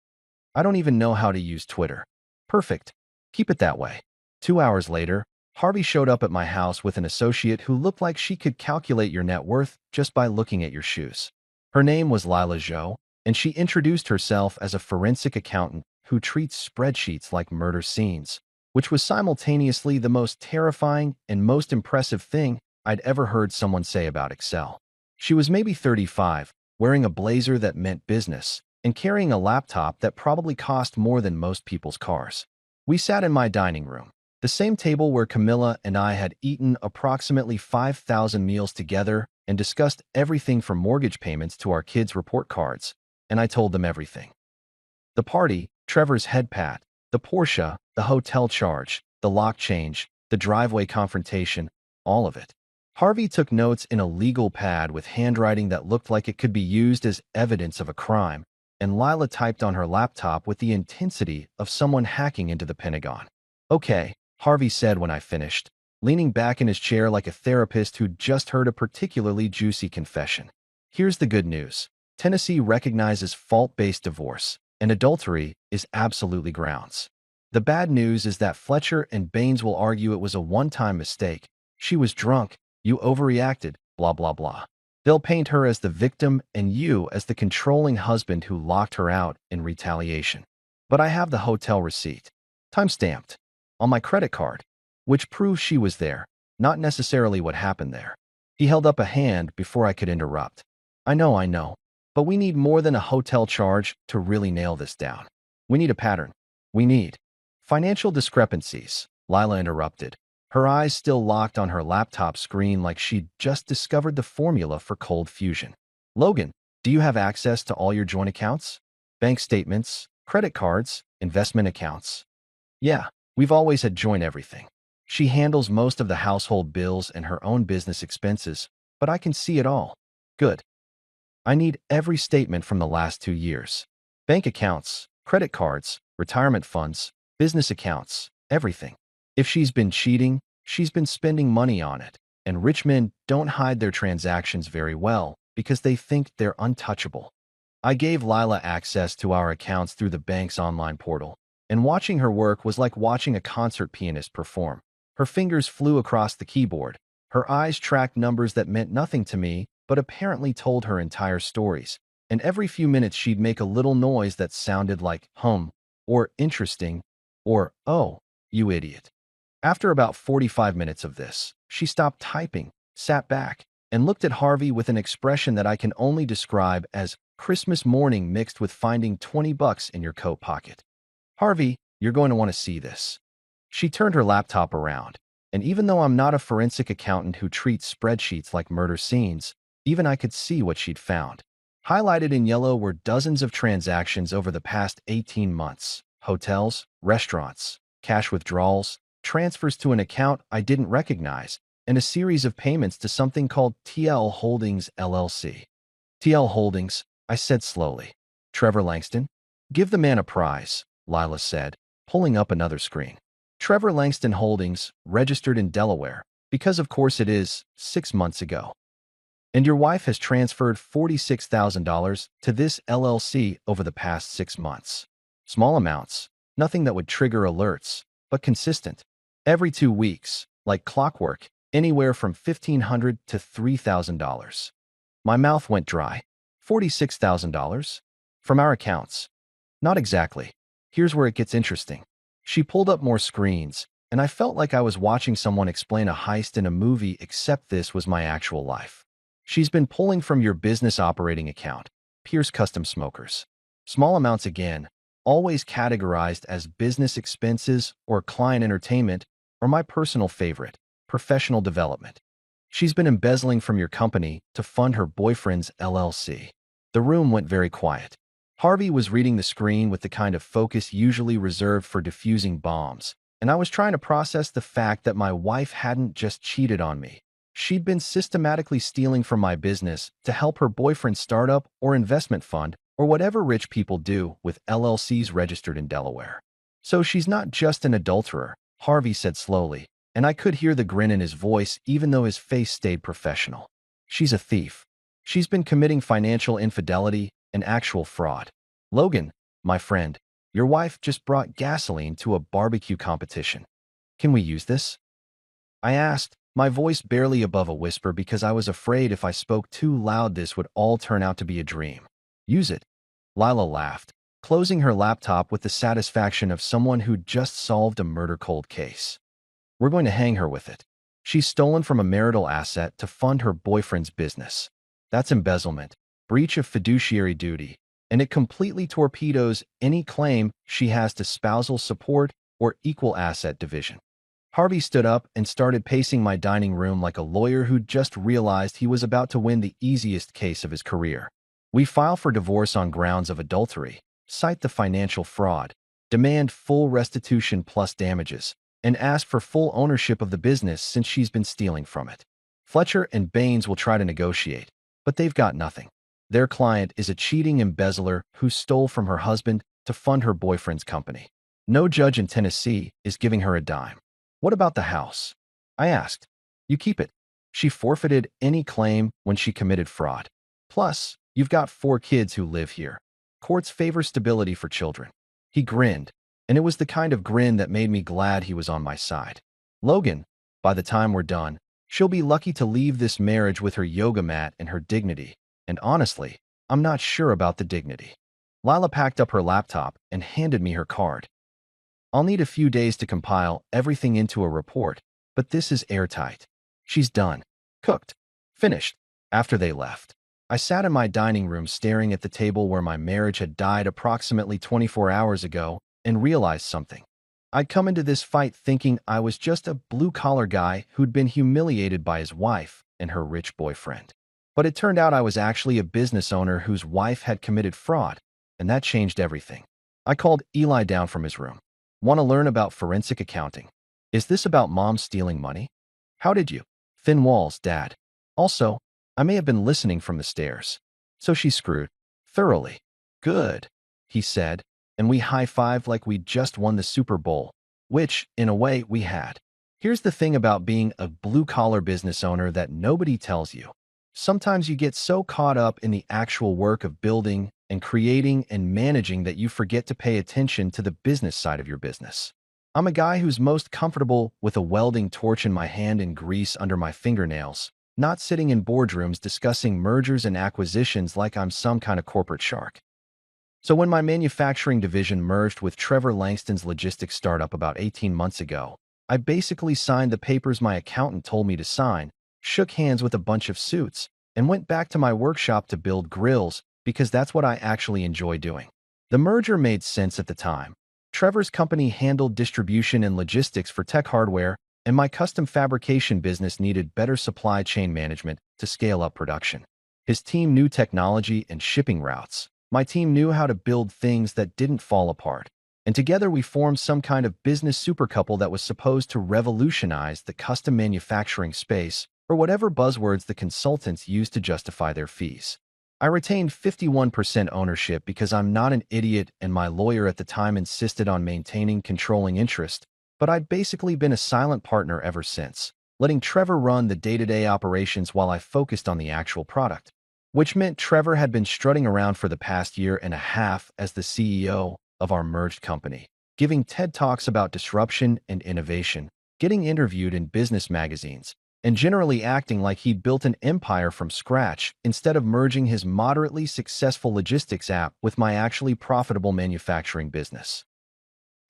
I don't even know how to use Twitter." "Perfect. Keep it that way." 2 hours later, Harvey showed up at my house with an associate who looked like she could calculate your net worth just by looking at your shoes. Her name was Lila Zhou, and she introduced herself as a forensic accountant who treats spreadsheets like murder scenes, which was simultaneously the most terrifying and most impressive thing I'd ever heard someone say about Excel. She was maybe 35, wearing a blazer that meant business, and carrying a laptop that probably cost more than most people's cars. We sat in my dining room, the same table where Camilla and I had eaten approximately 5,000 meals together and discussed everything from mortgage payments to our kids' report cards, and I told them everything. The party, Trevor's head pat, the Porsche, the hotel charge, the lock change, the driveway confrontation, all of it. Harvey took notes in a legal pad with handwriting that looked like it could be used as evidence of a crime, and Lila typed on her laptop with the intensity of someone hacking into the Pentagon. "Okay," Harvey said when I finished, leaning back in his chair like a therapist who'd just heard a particularly juicy confession. "Here's the good news. Tennessee recognizes fault-based divorce, and adultery is absolutely grounds. The bad news is that Fletcher and Baines will argue it was a one-time mistake. She was drunk, you overreacted, blah blah blah. They'll paint her as the victim and you as the controlling husband who locked her out in retaliation. But I have the hotel receipt, time-stamped, on my credit card, which proves she was there, not necessarily what happened there." He held up a hand before I could interrupt. I know, but we need more than a hotel charge to really nail this down. We need a pattern. We need financial discrepancies," Lila interrupted, her eyes still locked on her laptop screen like she'd just discovered the formula for cold fusion. "Logan, do you have access to all your joint accounts? Bank statements, credit cards, investment accounts?" "Yeah, we've always had joint everything. She handles most of the household bills and her own business expenses, but I can see it all." "Good. I need every statement from the last 2 years. Bank accounts, credit cards, retirement funds, business accounts, everything. If she's been cheating, she's been spending money on it, and rich men don't hide their transactions very well because they think they're untouchable." I gave Lila access to our accounts through the bank's online portal, and watching her work was like watching a concert pianist perform. Her fingers flew across the keyboard. Her eyes tracked numbers that meant nothing to me, but apparently told her entire stories. And every few minutes she'd make a little noise that sounded like, or interesting, or, "Oh, you idiot." After about 45 minutes of this, she stopped typing, sat back, and looked at Harvey with an expression that I can only describe as Christmas morning mixed with finding $20 in your coat pocket. "Harvey, you're going to want to see this." She turned her laptop around, and even though I'm not a forensic accountant who treats spreadsheets like murder scenes, even I could see what she'd found. Highlighted in yellow were dozens of transactions over the past 18 months. Hotels, restaurants, cash withdrawals, transfers to an account I didn't recognize, and a series of payments to something called TL Holdings LLC. "TL Holdings," I said slowly. "Trevor Langston? Give the man a prize," Lila said, pulling up another screen. "Trevor Langston Holdings, registered in Delaware, because of course it is, 6 months ago." And your wife has transferred $46,000 to this LLC over the past 6 months. Small amounts, nothing that would trigger alerts, but consistent. Every 2 weeks, like clockwork, anywhere from $1,500 to $3,000. My mouth went dry. $46,000? From our accounts. Not exactly. Here's where it gets interesting. She pulled up more screens, and I felt like I was watching someone explain a heist in a movie, except this was my actual life. She's been pulling from your business operating account, Pierce Custom Smokers. Small amounts again, always categorized as business expenses or client entertainment, or my personal favorite, professional development. She's been embezzling from your company to fund her boyfriend's LLC. The room went very quiet. Harvey was reading the screen with the kind of focus usually reserved for defusing bombs, and I was trying to process the fact that my wife hadn't just cheated on me. She'd been systematically stealing from my business to help her boyfriend's startup or investment fund or whatever rich people do with LLCs registered in Delaware. So she's not just an adulterer, Harvey said slowly, and I could hear the grin in his voice even though his face stayed professional. She's a thief. She's been committing financial infidelity and actual fraud. Logan, my friend, your wife just brought gasoline to a barbecue competition. Can we use this? I asked, my voice barely above a whisper because I was afraid if I spoke too loud this would all turn out to be a dream. Use it. Lila laughed, closing her laptop with the satisfaction of someone who'd just solved a murder cold case. We're going to hang her with it. She's stolen from a marital asset to fund her boyfriend's business. That's embezzlement, breach of fiduciary duty, and it completely torpedoes any claim she has to spousal support or equal asset division. Harvey stood up and started pacing my dining room like a lawyer who'd just realized he was about to win the easiest case of his career. We file for divorce on grounds of adultery, cite the financial fraud, demand full restitution plus damages, and ask for full ownership of the business since she's been stealing from it. Fletcher and Baines will try to negotiate, but they've got nothing. Their client is a cheating embezzler who stole from her husband to fund her boyfriend's company. No judge in Tennessee is giving her a dime. What about the house? I asked. You keep it. She forfeited any claim when she committed fraud. Plus, you've got 4 kids who live here. Courts favor stability for children. He grinned, and it was the kind of grin that made me glad he was on my side. Logan, by the time we're done, she'll be lucky to leave this marriage with her yoga mat and her dignity. And honestly, I'm not sure about the dignity. Lila packed up her laptop and handed me her card. I'll need a few days to compile everything into a report, but this is airtight. She's done. Cooked. Finished. After they left, I sat in my dining room staring at the table where my marriage had died approximately 24 hours ago and realized something. I'd come into this fight thinking I was just a blue-collar guy who'd been humiliated by his wife and her rich boyfriend. But it turned out I was actually a business owner whose wife had committed fraud, and that changed everything. I called Eli down from his room. Want to learn about forensic accounting? Is this about mom stealing money? How did you? Thin walls, Dad. Also, I may have been listening from the stairs. So she's screwed. Thoroughly. Good, he said, and we high-fived like we'd just won the Super Bowl, which, in a way, we had. Here's the thing about being a blue-collar business owner that nobody tells you. Sometimes you get so caught up in the actual work of building and creating and managing that you forget to pay attention to the business side of your business. I'm a guy who's most comfortable with a welding torch in my hand and grease under my fingernails, not sitting in boardrooms discussing mergers and acquisitions like I'm some kind of corporate shark. So when my manufacturing division merged with Trevor Langston's logistics startup about 18 months ago, I basically signed the papers my accountant told me to sign, shook hands with a bunch of suits, and went back to my workshop to build grills because that's what I actually enjoy doing. The merger made sense at the time. Trevor's company handled distribution and logistics for tech hardware, and my custom fabrication business needed better supply chain management to scale up production. His team knew technology and shipping routes. My team knew how to build things that didn't fall apart. And together we formed some kind of business supercouple that was supposed to revolutionize the custom manufacturing space, or whatever buzzwords the consultants used to justify their fees. I retained 51% ownership because I'm not an idiot and my lawyer at the time insisted on maintaining controlling interest, but I'd basically been a silent partner ever since. letting Trevor run the day-to-day operations while I focused on the actual product, which meant Trevor had been strutting around for the past year and a half as the CEO of our merged company, giving TED Talks about disruption and innovation, getting interviewed in business magazines, and generally acting like he'd built an empire from scratch instead of merging his moderately successful logistics app with my actually profitable manufacturing business.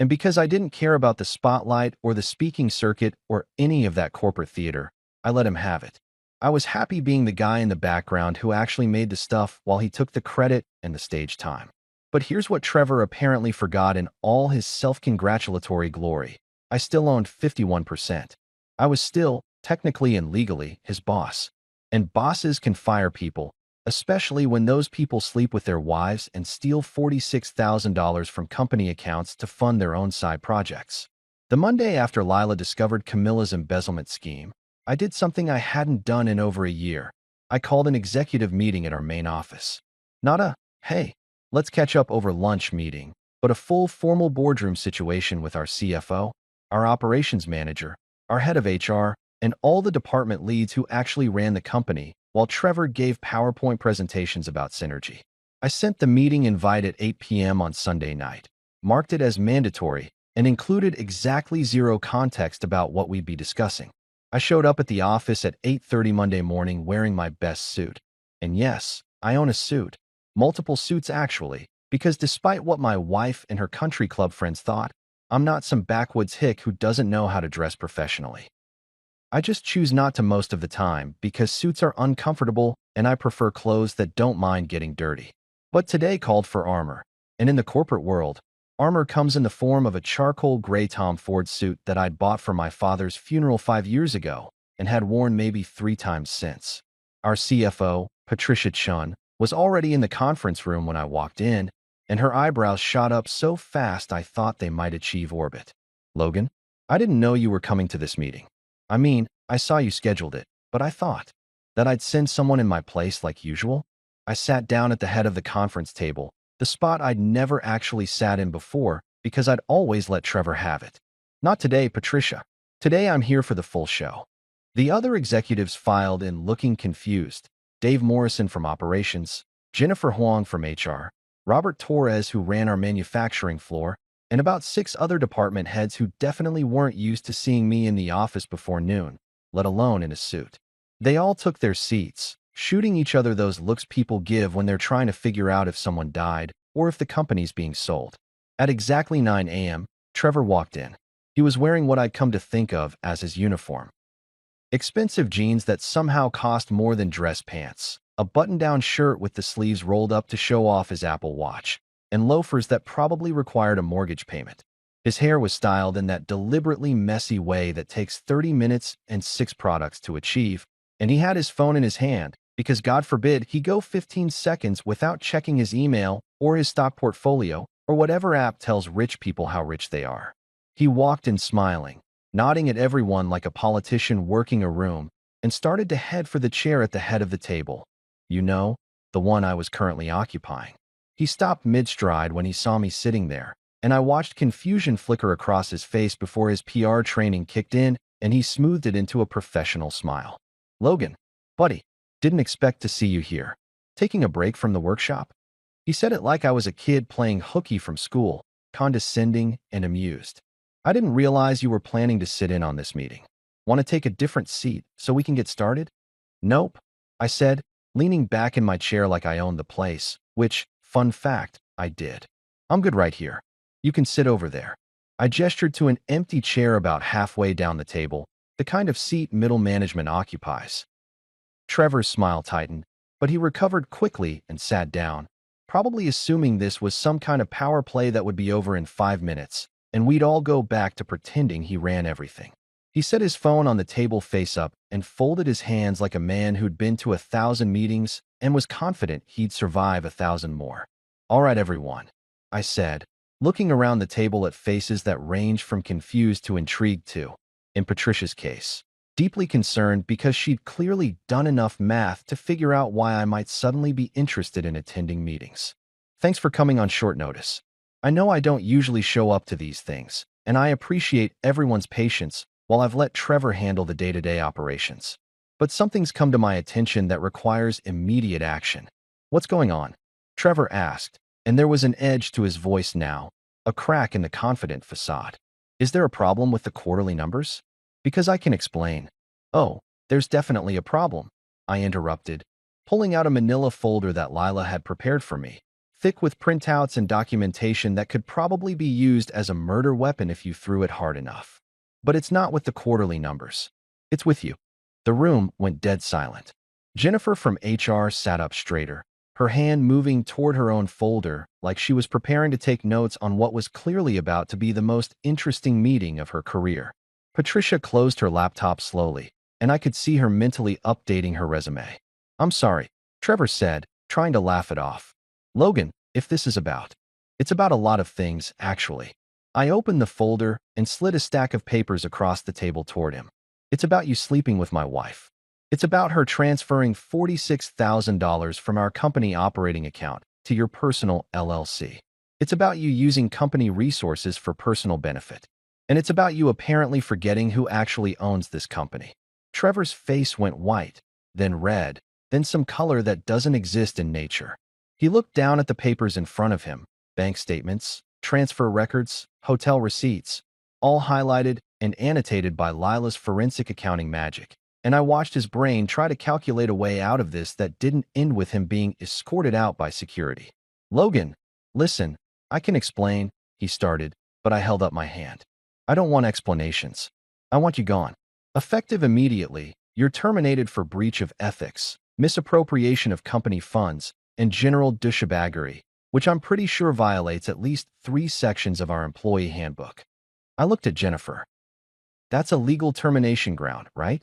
And because I didn't care about the spotlight or the speaking circuit or any of that corporate theater, I let him have it. I was happy being the guy in the background who actually made the stuff while he took the credit and the stage time. But here's what Trevor apparently forgot in all his self-congratulatory glory. I still owned 51%. I was still, technically and legally, his boss. And bosses can fire people, especially when those people sleep with their wives and steal $46,000 from company accounts to fund their own side projects. The Monday after Lila discovered Camilla's embezzlement scheme, I did something I hadn't done in over a year. I called an executive meeting at our main office. Not a, hey, let's catch up over lunch meeting, but a full formal boardroom situation with our CFO, our operations manager, our head of HR, and all the department leads who actually ran the company, while Trevor gave PowerPoint presentations about synergy. I sent the meeting invite at 8 p.m. on Sunday night, marked it as mandatory, and included exactly zero context about what we'd be discussing. I showed up at the office at 8:30 Monday morning wearing my best suit. And yes, I own a suit. Multiple suits actually, because despite what my wife and her country club friends thought, I'm not some backwoods hick who doesn't know how to dress professionally. I just choose not to most of the time because suits are uncomfortable and I prefer clothes that don't mind getting dirty. But today called for armor. And in the corporate world, armor comes in the form of a charcoal gray Tom Ford suit that I'd bought for my father's funeral 5 years ago and had worn maybe 3 times since. Our CFO, Patricia Chun, was already in the conference room when I walked in, and her eyebrows shot up so fast I thought they might achieve orbit. Logan, I didn't know you were coming to this meeting. I mean, I saw you scheduled it, but I thought that I'd send someone in my place like usual. I sat down at the head of the conference table, the spot I'd never actually sat in before because I'd always let Trevor have it. Not today, Patricia. Today I'm here for the full show. The other executives filed in looking confused. Dave Morrison from operations, Jennifer Huang from HR, Robert Torres who ran our manufacturing floor, and about 6 other department heads who definitely weren't used to seeing me in the office before noon, let alone in a suit. They all took their seats, shooting each other those looks people give when they're trying to figure out if someone died or if the company's being sold. At exactly 9 a.m., Trevor walked in. He was wearing what I'd come to think of as his uniform. Expensive jeans that somehow cost more than dress pants, a button-down shirt with the sleeves rolled up to show off his Apple Watch, and loafers that probably required a mortgage payment. His hair was styled in that deliberately messy way that takes 30 minutes and 6 products to achieve, and he had his phone in his hand because God forbid he go 15 seconds without checking his email or his stock portfolio or whatever app tells rich people how rich they are. He walked in smiling, nodding at everyone like a politician working a room, and started to head for the chair at the head of the table. You know, the one I was currently occupying. He stopped mid-stride when he saw me sitting there, and I watched confusion flicker across his face before his PR training kicked in and he smoothed it into a professional smile. Logan, buddy, didn't expect to see you here. Taking a break from the workshop? He said it like I was a kid playing hooky from school, condescending and amused. I didn't realize you were planning to sit in on this meeting. Want to take a different seat so we can get started? Nope, I said, leaning back in my chair like I owned the place, which, fun fact, I did. I'm good right here. You can sit over there. I gestured to an empty chair about halfway down the table, the kind of seat middle management occupies. Trevor's smile tightened, but he recovered quickly and sat down, probably assuming this was some kind of power play that would be over in 5 minutes, and we'd all go back to pretending he ran everything. He set his phone on the table face up and folded his hands like a man who'd been to 1,000 meetings and was confident he'd survive 1,000 more. All right, everyone, I said, looking around the table at faces that ranged from confused to intrigued to, in Patricia's case, deeply concerned because she'd clearly done enough math to figure out why I might suddenly be interested in attending meetings. Thanks for coming on short notice. I know I don't usually show up to these things, and I appreciate everyone's patience, while I've let Trevor handle the day-to-day operations. But something's come to my attention that requires immediate action. What's going on? Trevor asked, and there was an edge to his voice now, a crack in the confident facade. Is there a problem with the quarterly numbers? Because I can explain. Oh, there's definitely a problem, I interrupted, pulling out a manila folder that Lila had prepared for me, thick with printouts and documentation that could probably be used as a murder weapon if you threw it hard enough. But it's not with the quarterly numbers. It's with you. The room went dead silent. Jennifer from HR sat up straighter, her hand moving toward her own folder like she was preparing to take notes on what was clearly about to be the most interesting meeting of her career. Patricia closed her laptop slowly, and I could see her mentally updating her resume. I'm sorry, Trevor said, trying to laugh it off. Logan, if this is about. It's about a lot of things, actually. I opened the folder and slid a stack of papers across the table toward him. It's about you sleeping with my wife. It's about her transferring $46,000 from our company operating account to your personal LLC. It's about you using company resources for personal benefit. And it's about you apparently forgetting who actually owns this company. Trevor's face went white, then red, then some color that doesn't exist in nature. He looked down at the papers in front of him, bank statements, transfer records, hotel receipts, all highlighted and annotated by Lila's forensic accounting magic. And I watched his brain try to calculate a way out of this that didn't end with him being escorted out by security. Logan, listen, I can explain, he started, but I held up my hand. I don't want explanations. I want you gone. Effective immediately, you're terminated for breach of ethics, misappropriation of company funds, and general douchebaggery, which I'm pretty sure violates at least 3 sections of our employee handbook. I looked at Jennifer. That's a legal termination ground, right?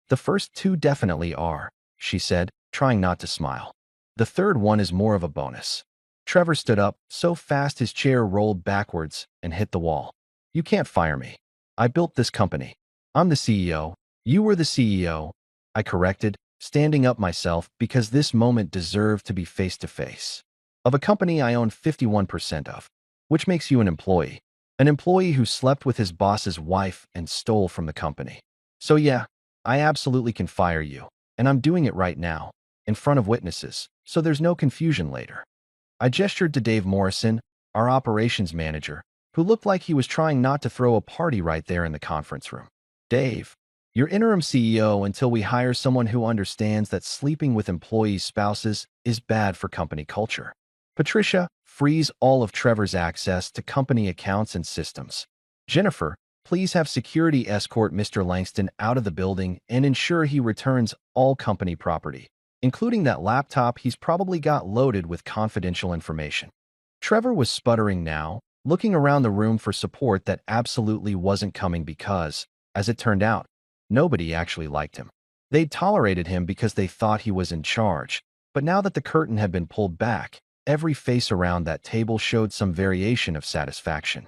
The first 2 definitely are, she said, trying not to smile. The third one is more of a bonus. Trevor stood up so fast his chair rolled backwards and hit the wall. You can't fire me. I built this company. I'm the CEO. You were the CEO. I corrected, standing up myself because this moment deserved to be face-to-face. Of a company I own 51% of, which makes you an employee. An employee who slept with his boss's wife and stole from the company. So yeah, I absolutely can fire you, and I'm doing it right now, in front of witnesses, so there's no confusion later. I gestured to Dave Morrison, our operations manager, who looked like he was trying not to throw a party right there in the conference room. Dave, you're interim CEO until we hire someone who understands that sleeping with employees' spouses is bad for company culture. Patricia, freeze all of Trevor's access to company accounts and systems. Jennifer, please have security escort Mr. Langston out of the building and ensure he returns all company property, including that laptop he's probably got loaded with confidential information. Trevor was sputtering now, looking around the room for support that absolutely wasn't coming because, as it turned out, nobody actually liked him. They'd tolerated him because they thought he was in charge, but now that the curtain had been pulled back, every face around that table showed some variation of satisfaction.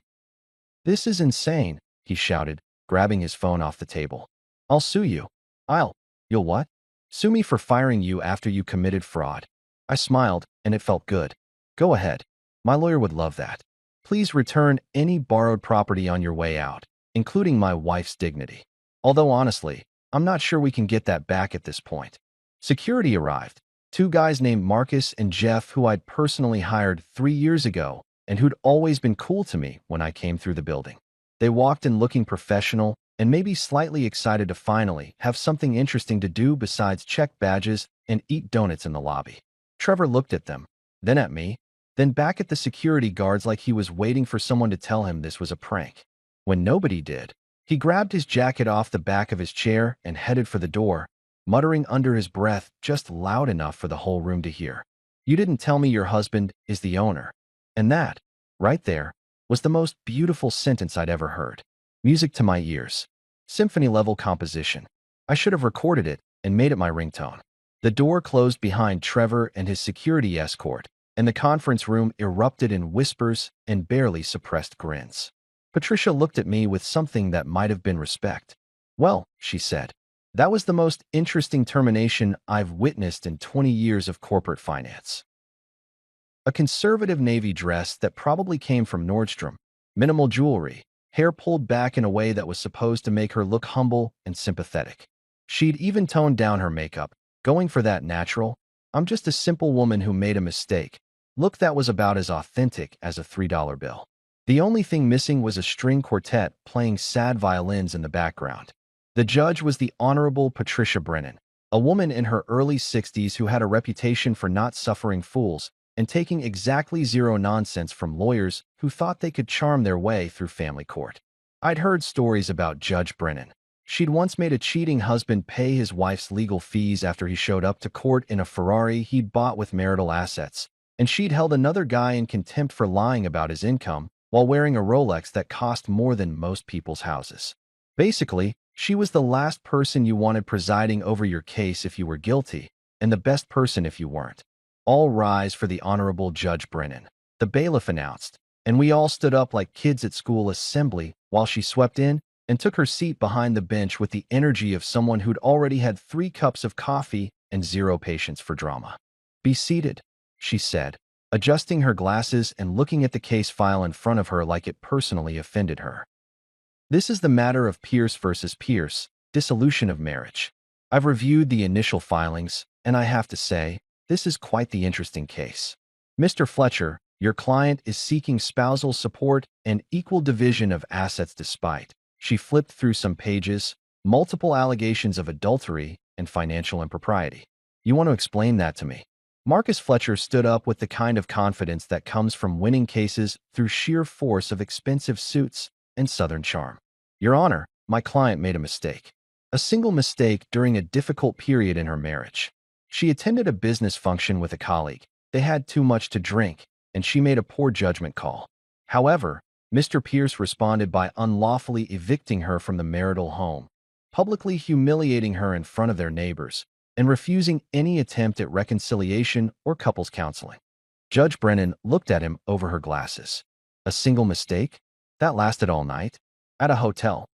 This is insane, he shouted, grabbing his phone off the table. I'll sue you. You'll what? Sue me for firing you after you committed fraud. I smiled, and it felt good. Go ahead. My lawyer would love that. Please return any borrowed property on your way out, including my wife's dignity. Although honestly, I'm not sure we can get that back at this point. Security arrived. 2 guys named Marcus and Jeff who I'd personally hired 3 years ago and who'd always been cool to me when I came through the building. They walked in looking professional and maybe slightly excited to finally have something interesting to do besides check badges and eat donuts in the lobby. Trevor looked at them, then at me, then back at the security guards like he was waiting for someone to tell him this was a prank. When nobody did, he grabbed his jacket off the back of his chair and headed for the door, muttering under his breath just loud enough for the whole room to hear. You didn't tell me your husband is the owner. And that, right there, was the most beautiful sentence I'd ever heard. Music to my ears. Symphony-level composition. I should have recorded it and made it my ringtone. The door closed behind Trevor and his security escort, and the conference room erupted in whispers and barely suppressed grins. Patricia looked at me with something that might have been respect. Well, she said, that was the most interesting termination I've witnessed in 20 years of corporate finance. A conservative navy dress that probably came from Nordstrom, minimal jewelry, hair pulled back in a way that was supposed to make her look humble and sympathetic. She'd even toned down her makeup, going for that natural, "I'm just a simple woman who made a mistake" look that was about as authentic as a $3 bill. The only thing missing was a string quartet playing sad violins in the background. The judge was the Honorable Patricia Brennan, a woman in her early 60s who had a reputation for not suffering fools and taking exactly zero nonsense from lawyers who thought they could charm their way through family court. I'd heard stories about Judge Brennan. She'd once made a cheating husband pay his wife's legal fees after he showed up to court in a Ferrari he'd bought with marital assets, and she'd held another guy in contempt for lying about his income while wearing a Rolex that cost more than most people's houses. Basically, she was the last person you wanted presiding over your case if you were guilty, and the best person if you weren't. "All rise for the Honorable Judge Brennan," the bailiff announced, and we all stood up like kids at school assembly while she swept in and took her seat behind the bench with the energy of someone who'd already had 3 cups of coffee and zero patience for drama. "Be seated," she said, adjusting her glasses and looking at the case file in front of her like it personally offended her. "This is the matter of Pierce versus Pierce, dissolution of marriage. I've reviewed the initial filings, and I have to say, this is quite the interesting case. Mr. Fletcher, your client is seeking spousal support and equal division of assets despite," she flipped through some pages, "multiple allegations of adultery and financial impropriety. You want to explain that to me?" Marcus Fletcher stood up with the kind of confidence that comes from winning cases through sheer force of expensive suits and Southern charm. "Your Honor, my client made a mistake. A single mistake during a difficult period in her marriage. She attended a business function with a colleague. They had too much to drink, and she made a poor judgment call. However, Mr. Pierce responded by unlawfully evicting her from the marital home, publicly humiliating her in front of their neighbors, and refusing any attempt at reconciliation or couples counseling." Judge Brennan looked at him over her glasses. "A single mistake? That lasted all night? At a hotel?"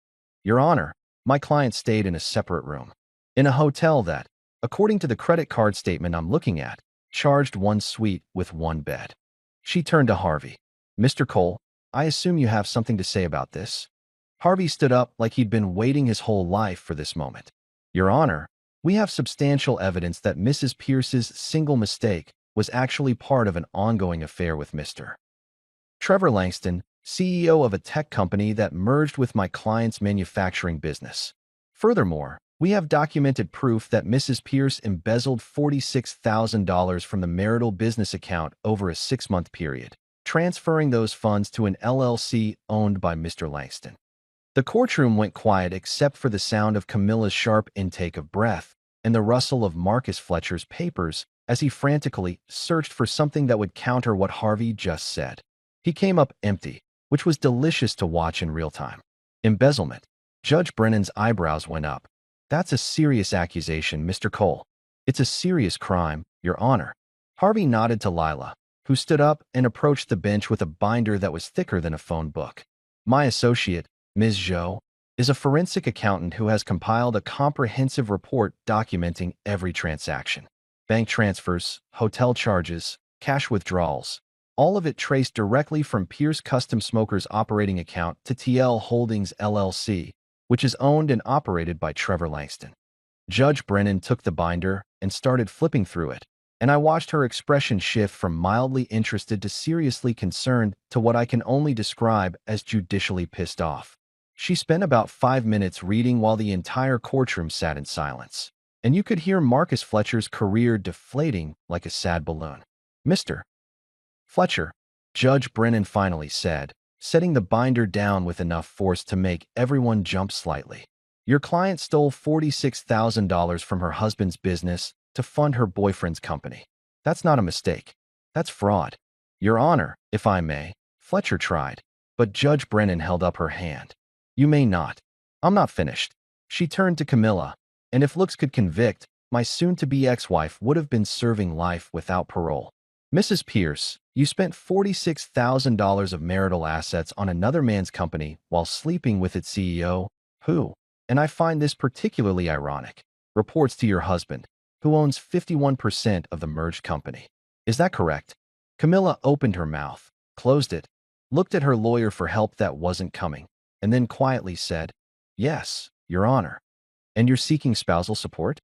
"Your Honor, my client stayed in a separate room. In a hotel that, according to the credit card statement I'm looking at, charged 1 suite with 1 bed." She turned to Harvey. "Mr. Cole, I assume you have something to say about this?" Harvey stood up like he'd been waiting his whole life for this moment. "Your Honor, we have substantial evidence that Mrs. Pierce's single mistake was actually part of an ongoing affair with Mr. Trevor Langston, CEO of a tech company that merged with my client's manufacturing business. Furthermore, we have documented proof that Mrs. Pierce embezzled $46,000 from the marital business account over a 6-month period, transferring those funds to an LLC owned by Mr. Langston." The courtroom went quiet except for the sound of Camilla's sharp intake of breath and the rustle of Marcus Fletcher's papers as he frantically searched for something that would counter what Harvey just said. He came up empty, which was delicious to watch in real time. "Embezzlement." Judge Brennan's eyebrows went up. "That's a serious accusation, Mr. Cole." "It's a serious crime, Your Honor." Harvey nodded to Lila, who stood up and approached the bench with a binder that was thicker than a phone book. "My associate, Ms. Zhou, is a forensic accountant who has compiled a comprehensive report documenting every transaction. Bank transfers, hotel charges, cash withdrawals, all of it traced directly from Pierce Custom Smokers' operating account to TL Holdings LLC, which is owned and operated by Trevor Langston." Judge Brennan took the binder and started flipping through it, and I watched her expression shift from mildly interested to seriously concerned to what I can only describe as judicially pissed off. She spent about 5 minutes reading while the entire courtroom sat in silence, and you could hear Marcus Fletcher's career deflating like a sad balloon. "Mr. Fletcher," Judge Brennan finally said, setting the binder down with enough force to make everyone jump slightly. "Your client stole $46,000 from her husband's business to fund her boyfriend's company. That's not a mistake. That's fraud." "Your Honor, if I may," Fletcher tried, but Judge Brennan held up her hand. "You may not. I'm not finished." She turned to Camilla, "And if looks could convict, my soon-to-be ex-wife would have been serving life without parole. Mrs. Pierce, you spent $46,000 of marital assets on another man's company while sleeping with its CEO, who, and I find this particularly ironic, reports to your husband, who owns 51% of the merged company. Is that correct?" Camilla opened her mouth, closed it, looked at her lawyer for help that wasn't coming, and then quietly said, "Yes, Your Honor." "And you're seeking spousal support?"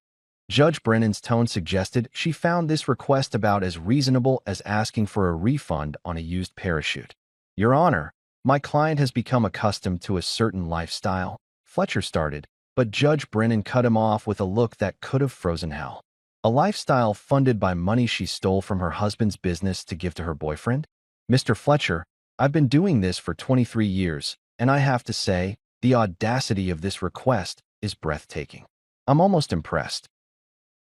Judge Brennan's tone suggested she found this request about as reasonable as asking for a refund on a used parachute. "Your Honor, my client has become accustomed to a certain lifestyle," Fletcher started, but Judge Brennan cut him off with a look that could have frozen hell. "A lifestyle funded by money she stole from her husband's business to give to her boyfriend? Mr. Fletcher, I've been doing this for 23 years, and I have to say, the audacity of this request is breathtaking. I'm almost impressed."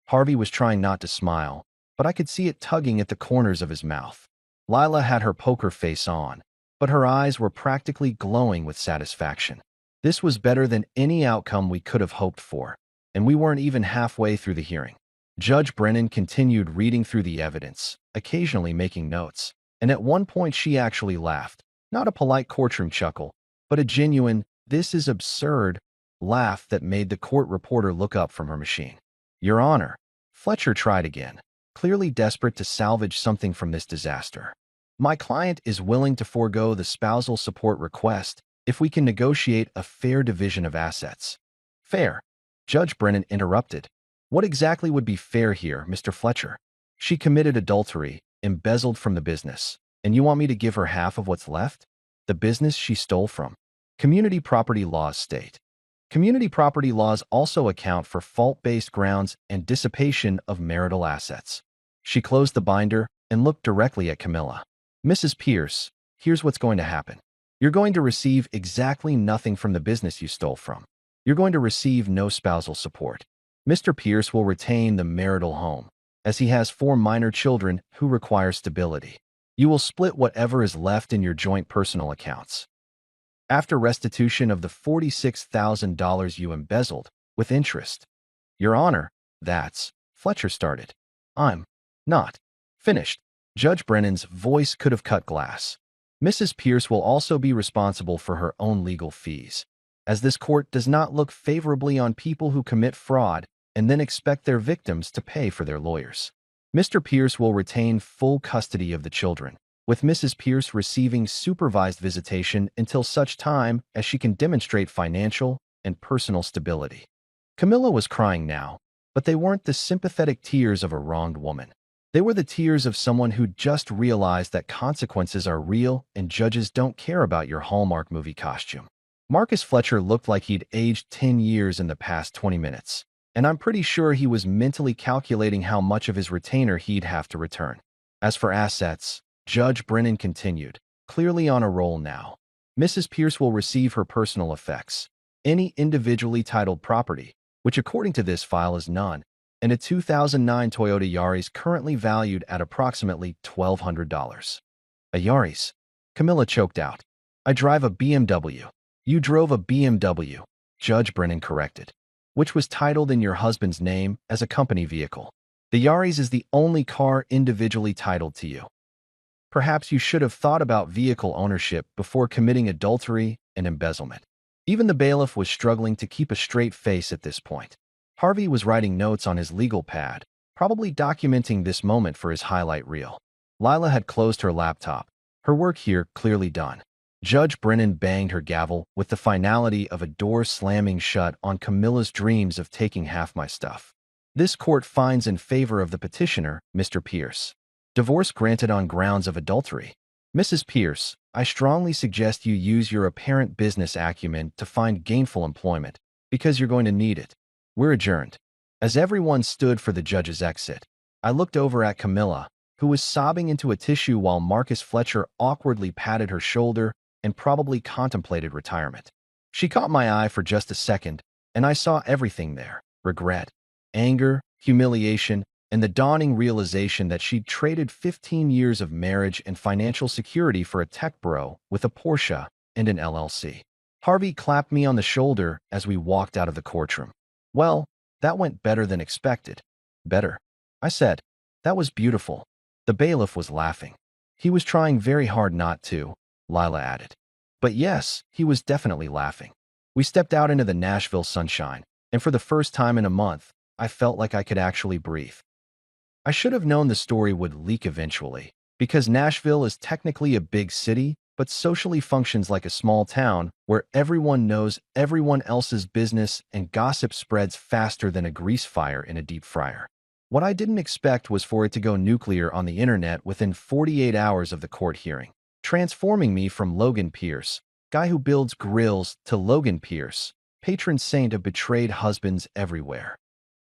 Harvey was trying not to smile, but I could see it tugging at the corners of his mouth. Lila had her poker face on, but her eyes were practically glowing with satisfaction. This was better than any outcome we could have hoped for, and we weren't even halfway through the hearing. Judge Brennan continued reading through the evidence, occasionally making notes, and at one point she actually laughed, not a polite courtroom chuckle, but a genuine, "this is absurd," laugh that made the court reporter look up from her machine. "Your Honor," Fletcher tried again, clearly desperate to salvage something from this disaster. "My client is willing to forego the spousal support request if we can negotiate a fair division of assets." "Fair?" Judge Brennan interrupted. "What exactly would be fair here, Mr. Fletcher? She committed adultery, embezzled from the business, and you want me to give her half of what's left? The business she stole from. Community property laws state. Community property laws also account for fault-based grounds and dissipation of marital assets." She closed the binder and looked directly at Camilla. "Mrs. Pierce, here's what's going to happen. You're going to receive exactly nothing from the business you stole from. You're going to receive no spousal support. Mr. Pierce will retain the marital home, as he has 4 minor children who require stability. You will split whatever is left in your joint personal accounts. After restitution of the $46,000 you embezzled, with interest." "Your Honor, that's..." Fletcher started. "I'm not finished." Judge Brennan's voice could have cut glass. "Mrs. Pierce will also be responsible for her own legal fees, as this court does not look favorably on people who commit fraud and then expect their victims to pay for their lawyers. Mr. Pierce will retain full custody of the children, with Mrs. Pierce receiving supervised visitation until such time as she can demonstrate financial and personal stability." Camilla was crying now, but they weren't the sympathetic tears of a wronged woman. They were the tears of someone who just realized that consequences are real and judges don't care about your Hallmark movie costume. Marcus Fletcher looked like he'd aged 10 years in the past 20 minutes, and I'm pretty sure he was mentally calculating how much of his retainer he'd have to return. As for assets, Judge Brennan continued, clearly on a roll now. "Mrs. Pierce will receive her personal effects, any individually titled property, which according to this file is none, and a 2009 Toyota Yaris currently valued at approximately $1,200. "A Yaris?" Camilla choked out. "I drive a BMW. "You drove a BMW," Judge Brennan corrected, "which was titled in your husband's name as a company vehicle. The Yaris is the only car individually titled to you. Perhaps you should have thought about vehicle ownership before committing adultery and embezzlement." Even the bailiff was struggling to keep a straight face at this point. Harvey was writing notes on his legal pad, probably documenting this moment for his highlight reel. Lila had closed her laptop, her work here clearly done. Judge Brennan banged her gavel with the finality of a door slamming shut on Camilla's dreams of taking half my stuff. "This court finds in favor of the petitioner, Mr. Pierce. Divorce granted on grounds of adultery. Mrs. Pierce, I strongly suggest you use your apparent business acumen to find gainful employment, because you're going to need it. We're adjourned." As everyone stood for the judge's exit, I looked over at Camilla, who was sobbing into a tissue while Marcus Fletcher awkwardly patted her shoulder and probably contemplated retirement. She caught my eye for just a second, and I saw everything there: regret, anger, humiliation, and the dawning realization that she'd traded 15 years of marriage and financial security for a tech bro with a Porsche and an LLC. Harvey clapped me on the shoulder as we walked out of the courtroom. "Well, that went better than expected." "Better?" I said. "That was beautiful." The bailiff was laughing. "He was trying very hard not to," Lila added. But yes, he was definitely laughing. We stepped out into the Nashville sunshine, and for the first time in a month, I felt like I could actually breathe. I should have known the story would leak eventually, because Nashville is technically a big city, but socially functions like a small town where everyone knows everyone else's business and gossip spreads faster than a grease fire in a deep fryer. What I didn't expect was for it to go nuclear on the internet within 48 hours of the court hearing, transforming me from Logan Pierce, guy who builds grills, to Logan Pierce, patron saint of betrayed husbands everywhere.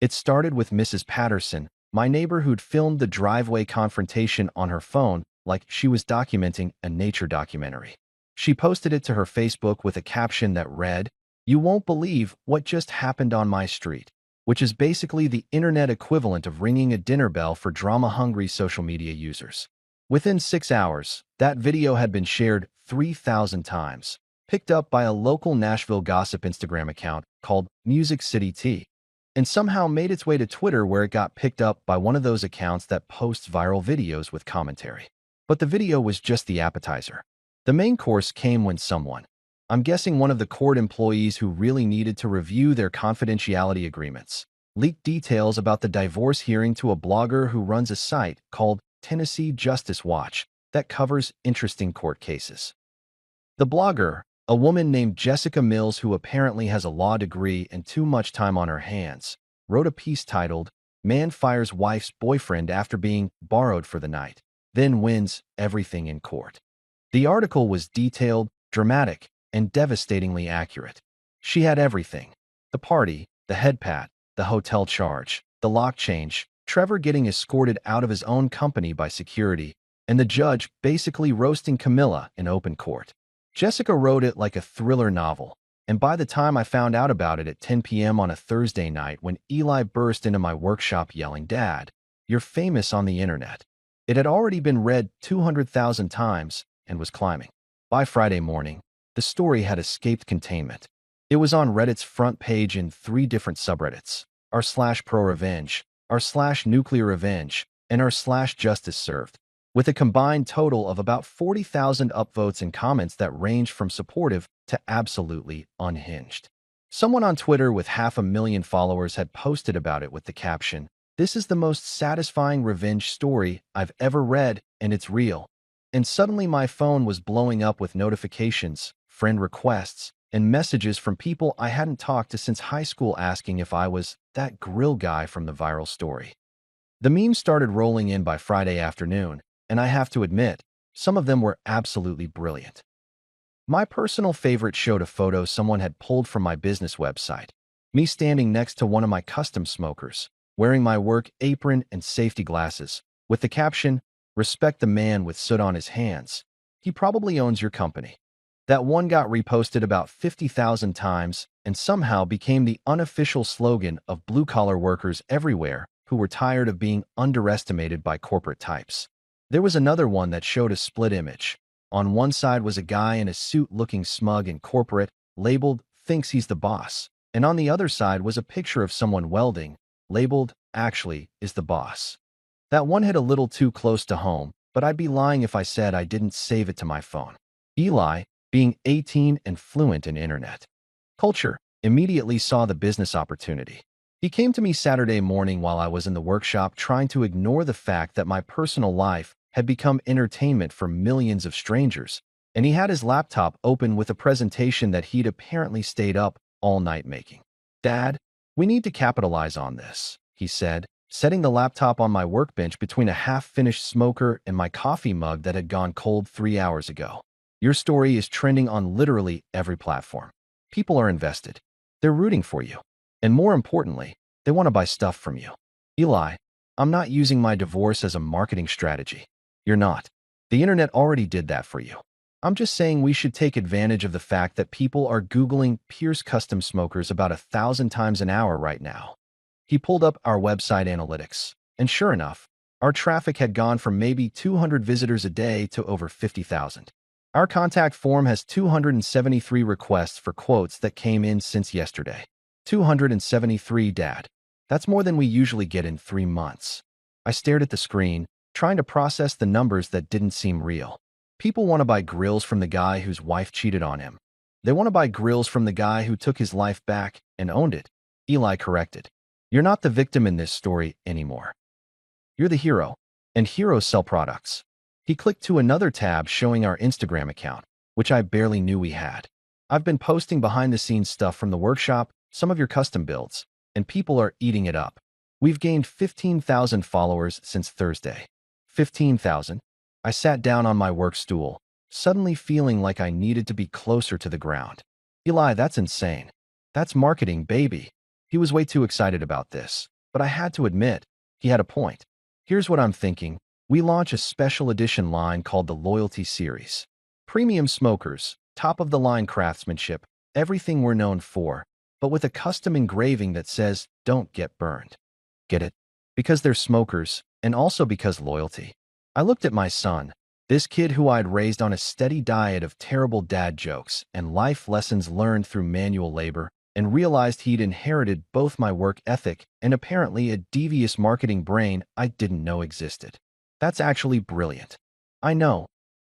It started with Mrs. Patterson, my neighbor who'd filmed the driveway confrontation on her phone like she was documenting a nature documentary. She posted it to her Facebook with a caption that read, "You won't believe what just happened on my street," which is basically the internet equivalent of ringing a dinner bell for drama-hungry social media users. Within 6 hours, that video had been shared 3,000 times, picked up by a local Nashville gossip Instagram account called Music City Tea, and somehow made its way to Twitter, where it got picked up by one of those accounts that posts viral videos with commentary. But the video was just the appetizer. The main course came when someone, I'm guessing one of the court employees who really needed to review their confidentiality agreements, leaked details about the divorce hearing to a blogger who runs a site called Tennessee Justice Watch that covers interesting court cases. The blogger, a woman named Jessica Mills who apparently has a law degree and too much time on her hands, wrote a piece titled, "Man Fires Wife's Boyfriend After Being Borrowed for the Night, Then Wins Everything in Court." The article was detailed, dramatic, and devastatingly accurate. She had everything: the party, the head pat, the hotel charge, the lock change, Trevor getting escorted out of his own company by security, and the judge basically roasting Camilla in open court. Jessica wrote it like a thriller novel, and by the time I found out about it at 10 p.m. on a Thursday night when Eli burst into my workshop yelling, "Dad, you're famous on the internet," it had already been read 200,000 times and was climbing. By Friday morning, the story had escaped containment. It was on Reddit's front page in 3 different subreddits: r/pro-revenge, r/nuclear revenge, and r/justice served, with a combined total of about 40,000 upvotes and comments that ranged from supportive to absolutely unhinged. Someone on Twitter with 500,000 followers had posted about it with the caption, "This is the most satisfying revenge story I've ever read, and it's real." And suddenly my phone was blowing up with notifications, friend requests, and messages from people I hadn't talked to since high school asking if I was that grill guy from the viral story. The memes started rolling in by Friday afternoon, and I have to admit, some of them were absolutely brilliant. My personal favorite showed a photo someone had pulled from my business website, me standing next to one of my custom smokers, wearing my work apron and safety glasses, with the caption, "Respect the man with soot on his hands. He probably owns your company." That one got reposted about 50,000 times and somehow became the unofficial slogan of blue-collar workers everywhere who were tired of being underestimated by corporate types. There was another one that showed a split image. On one side was a guy in a suit looking smug and corporate, labeled "Thinks he's the boss," and on the other side was a picture of someone welding, labeled "Actually is the boss." That one hit a little too close to home, but I'd be lying if I said I didn't save it to my phone. Eli, being 18 and fluent in internet culture, immediately saw the business opportunity. He came to me Saturday morning while I was in the workshop trying to ignore the fact that my personal life had become entertainment for millions of strangers, and he had his laptop open with a presentation that he'd apparently stayed up all night making. "Dad, we need to capitalize on this," he said, setting the laptop on my workbench between a half-finished smoker and my coffee mug that had gone cold 3 hours ago. "Your story is trending on literally every platform. People are invested. They're rooting for you. And more importantly, they want to buy stuff from you." "Eli, I'm not using my divorce as a marketing strategy." "You're not. The internet already did that for you. I'm just saying we should take advantage of the fact that people are Googling Pierce custom smokers about 1,000 times an hour right now." He pulled up our website analytics, and sure enough, our traffic had gone from maybe 200 visitors a day to over 50,000. Our contact form has 273 requests for quotes that came in since yesterday. 273, Dad. That's more than we usually get in 3 months. I stared at the screen, trying to process the numbers that didn't seem real. People want to buy grills from the guy whose wife cheated on him. They want to buy grills from the guy who took his life back and owned it. Eli corrected. "You're not the victim in this story anymore. You're the hero, and heroes sell products." He clicked to another tab showing our Instagram account, which I barely knew we had. I've been posting behind-the-scenes stuff from the workshop, some of your custom builds, and people are eating it up. We've gained 15,000 followers since Thursday. 15,000? I sat down on my work stool, suddenly feeling like I needed to be closer to the ground. Eli, that's insane. That's marketing, baby. He was way too excited about this, but I had to admit, he had a point. Here's what I'm thinking. We launch a special edition line called the Loyalty Series. Premium smokers, top-of-the-line craftsmanship, everything we're known for, but with a custom engraving that says, "Don't get burned." Get it? Because they're smokers, and also because loyalty. I looked at my son, this kid who I'd raised on a steady diet of terrible dad jokes and life lessons learned through manual labor, and realized he'd inherited both my work ethic and apparently a devious marketing brain I didn't know existed. That's actually brilliant. I know,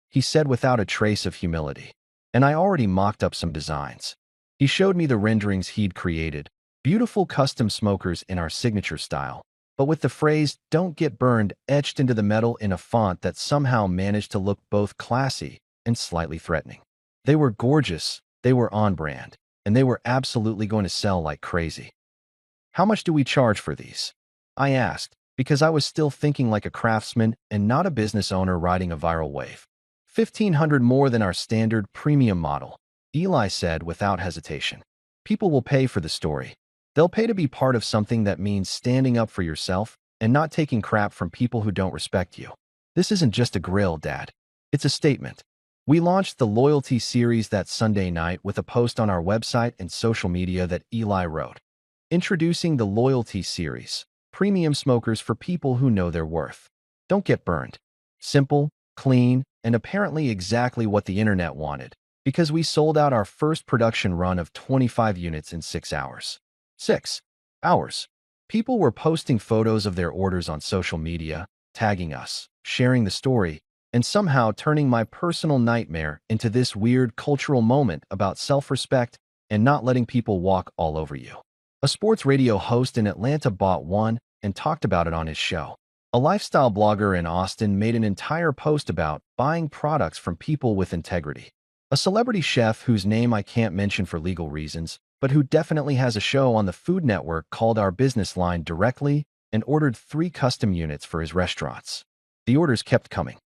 he said without a trace of humility. And I already mocked up some designs. He showed me the renderings he'd created, beautiful custom smokers in our signature style, but with the phrase, "Don't get burned," etched into the metal in a font that somehow managed to look both classy and slightly threatening. They were gorgeous, they were on brand, and they were absolutely going to sell like crazy. How much do we charge for these? I asked, because I was still thinking like a craftsman and not a business owner riding a viral wave. 1,500 more than our standard premium model, Eli said without hesitation. People will pay for the story. They'll pay to be part of something that means standing up for yourself and not taking crap from people who don't respect you. This isn't just a grill, Dad. It's a statement. We launched the Loyalty Series that Sunday night with a post on our website and social media that Eli wrote. Introducing the Loyalty Series, premium smokers for people who know their worth. Don't get burned. Simple, clean, and apparently exactly what the internet wanted, because we sold out our first production run of 25 units in 6 hours. 6 hours. People were posting photos of their orders on social media, tagging us, sharing the story, and somehow turning my personal nightmare into this weird cultural moment about self-respect and not letting people walk all over you. A sports radio host in Atlanta bought one and talked about it on his show. A lifestyle blogger in Austin made an entire post about buying products from people with integrity. A celebrity chef whose name I can't mention for legal reasons, but who definitely has a show on the Food Network, called our business line directly and ordered 3 custom units for his restaurants. The orders kept coming.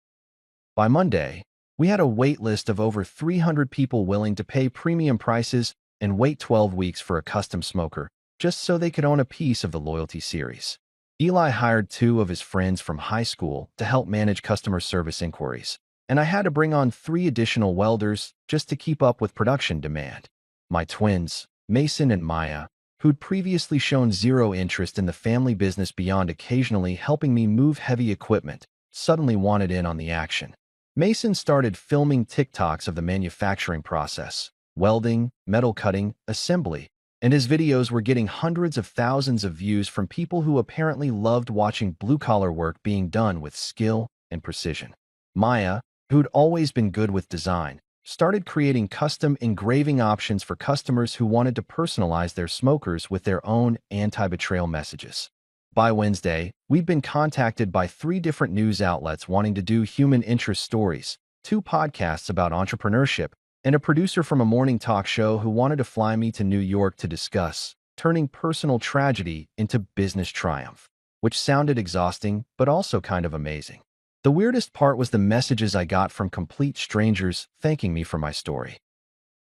By Monday, we had a wait list of over 300 people willing to pay premium prices and wait 12 weeks for a custom smoker, just so they could own a piece of the Loyalty Series. Eli hired 2 of his friends from high school to help manage customer service inquiries, and I had to bring on 3 additional welders just to keep up with production demand. My twins, Mason and Maya, who'd previously shown zero interest in the family business beyond occasionally helping me move heavy equipment, suddenly wanted in on the action. Mason started filming TikToks of the manufacturing process, welding, metal cutting, assembly, and his videos were getting hundreds of thousands of views from people who apparently loved watching blue-collar work being done with skill and precision. Maya, who'd always been good with design, started creating custom engraving options for customers who wanted to personalize their smokers with their own anti-betrayal messages. By Wednesday, we'd been contacted by 3 different news outlets wanting to do human interest stories, 2 podcasts about entrepreneurship, and a producer from a morning talk show who wanted to fly me to New York to discuss turning personal tragedy into business triumph, which sounded exhausting but also kind of amazing. The weirdest part was the messages I got from complete strangers thanking me for my story.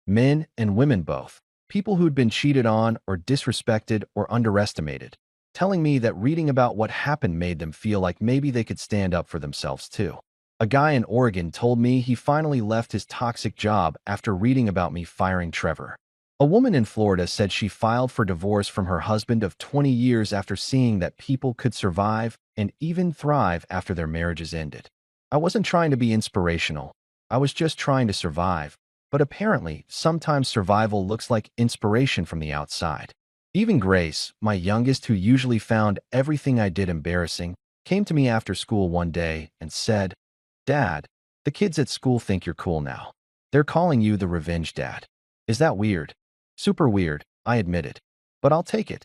Men and women both, people who'd been cheated on or disrespected or underestimated, telling me that reading about what happened made them feel like maybe they could stand up for themselves too. A guy in Oregon told me he finally left his toxic job after reading about me firing Trevor. A woman in Florida said she filed for divorce from her husband of 20 years after seeing that people could survive and even thrive after their marriages ended. I wasn't trying to be inspirational. I was just trying to survive. But apparently, sometimes survival looks like inspiration from the outside. Even Grace, my youngest, who usually found everything I did embarrassing, came to me after school one day and said, "Dad, the kids at school think you're cool now. They're calling you the revenge dad. Is that weird?" Super weird, I admitted. But I'll take it.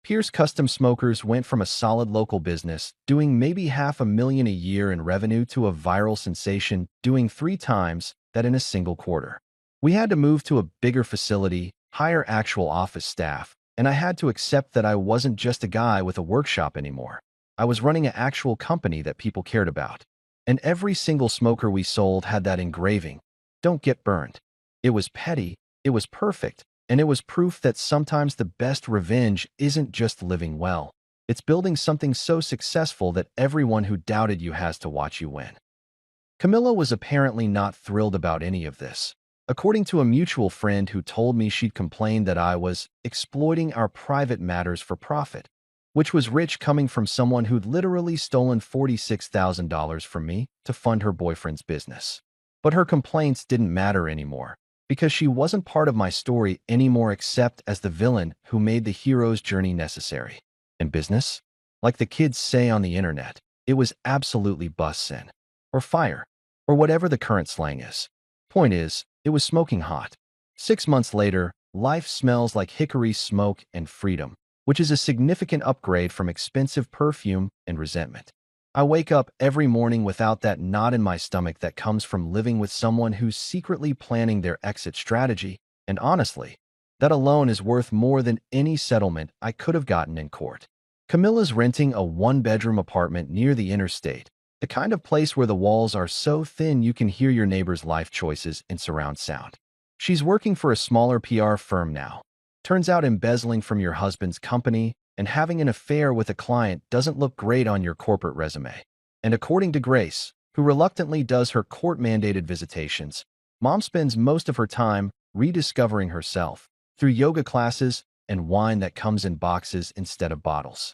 Pierce Custom Smokers went from a solid local business, doing maybe $500,000 a year in revenue, to a viral sensation, doing 3 times that in a single quarter. We had to move to a bigger facility, hire actual office staff, and I had to accept that I wasn't just a guy with a workshop anymore. I was running an actual company that people cared about. And every single smoker we sold had that engraving, "Don't get burned." It was petty, it was perfect, and it was proof that sometimes the best revenge isn't just living well. It's building something so successful that everyone who doubted you has to watch you win. Camilla was apparently not thrilled about any of this. According to a mutual friend who told me she'd complained that I was exploiting our private matters for profit, which was rich coming from someone who'd literally stolen $46,000 from me to fund her boyfriend's business. But her complaints didn't matter anymore, because she wasn't part of my story anymore except as the villain who made the hero's journey necessary. In business, like the kids say on the internet, it was absolutely bust sin, or fire, or whatever the current slang is. Point is, it was smoking hot. 6 months later, life smells like hickory smoke and freedom, which is a significant upgrade from expensive perfume and resentment. I wake up every morning without that knot in my stomach that comes from living with someone who's secretly planning their exit strategy, and honestly, that alone is worth more than any settlement I could have gotten in court. Camilla's renting a 1-bedroom apartment near the interstate, the kind of place where the walls are so thin you can hear your neighbor's life choices in surround sound. She's working for a smaller PR firm now. Turns out embezzling from your husband's company and having an affair with a client doesn't look great on your corporate resume. And according to Grace, who reluctantly does her court-mandated visitations, Mom spends most of her time rediscovering herself through yoga classes and wine that comes in boxes instead of bottles.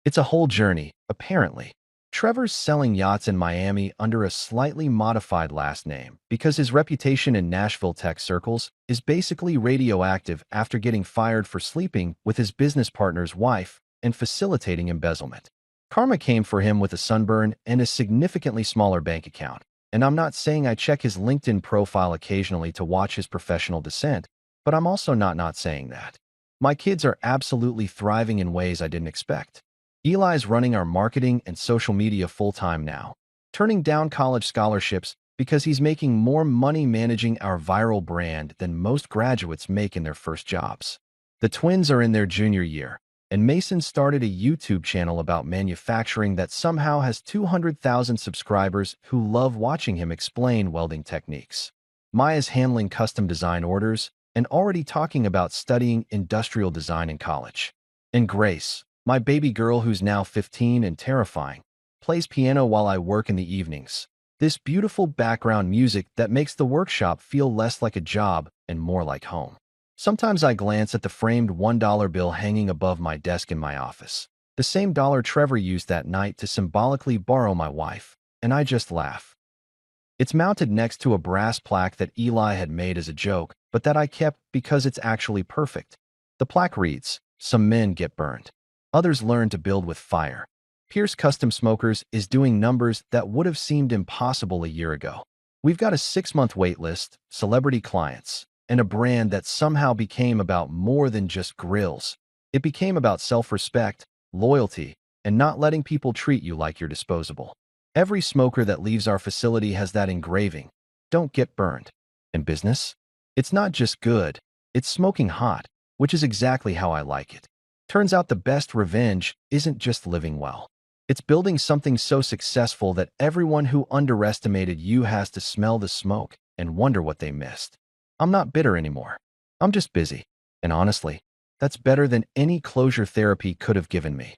It's a whole journey, apparently. Trevor's selling yachts in Miami under a slightly modified last name because his reputation in Nashville tech circles is basically radioactive after getting fired for sleeping with his business partner's wife and facilitating embezzlement. Karma came for him with a sunburn and a significantly smaller bank account. And I'm not saying I check his LinkedIn profile occasionally to watch his professional descent, but I'm also not saying that. My kids are absolutely thriving in ways I didn't expect. Eli's running our marketing and social media full-time now, turning down college scholarships because he's making more money managing our viral brand than most graduates make in their first jobs. The twins are in their junior year, and Mason started a YouTube channel about manufacturing that somehow has 200,000 subscribers who love watching him explain welding techniques. Maya's handling custom design orders and already talking about studying industrial design in college. And Grace, my baby girl who's now 15 and terrifying, plays piano while I work in the evenings. This beautiful background music that makes the workshop feel less like a job and more like home. Sometimes I glance at the framed $1 bill hanging above my desk in my office, the same dollar Trevor used that night to symbolically borrow my wife, and I just laugh. It's mounted next to a brass plaque that Eli had made as a joke, but that I kept because it's actually perfect. The plaque reads, "Some men get burned. Others learn to build with fire." Pierce Custom Smokers is doing numbers that would have seemed impossible a year ago. We've got a 6-month wait list, celebrity clients, and a brand that somehow became about more than just grills. It became about self-respect, loyalty, and not letting people treat you like you're disposable. Every smoker that leaves our facility has that engraving, "Don't get burned." In business, it's not just good, it's smoking hot, which is exactly how I like it. Turns out the best revenge isn't just living well. It's building something so successful that everyone who underestimated you has to smell the smoke and wonder what they missed. I'm not bitter anymore. I'm just busy. And honestly, that's better than any closure therapy could have given me.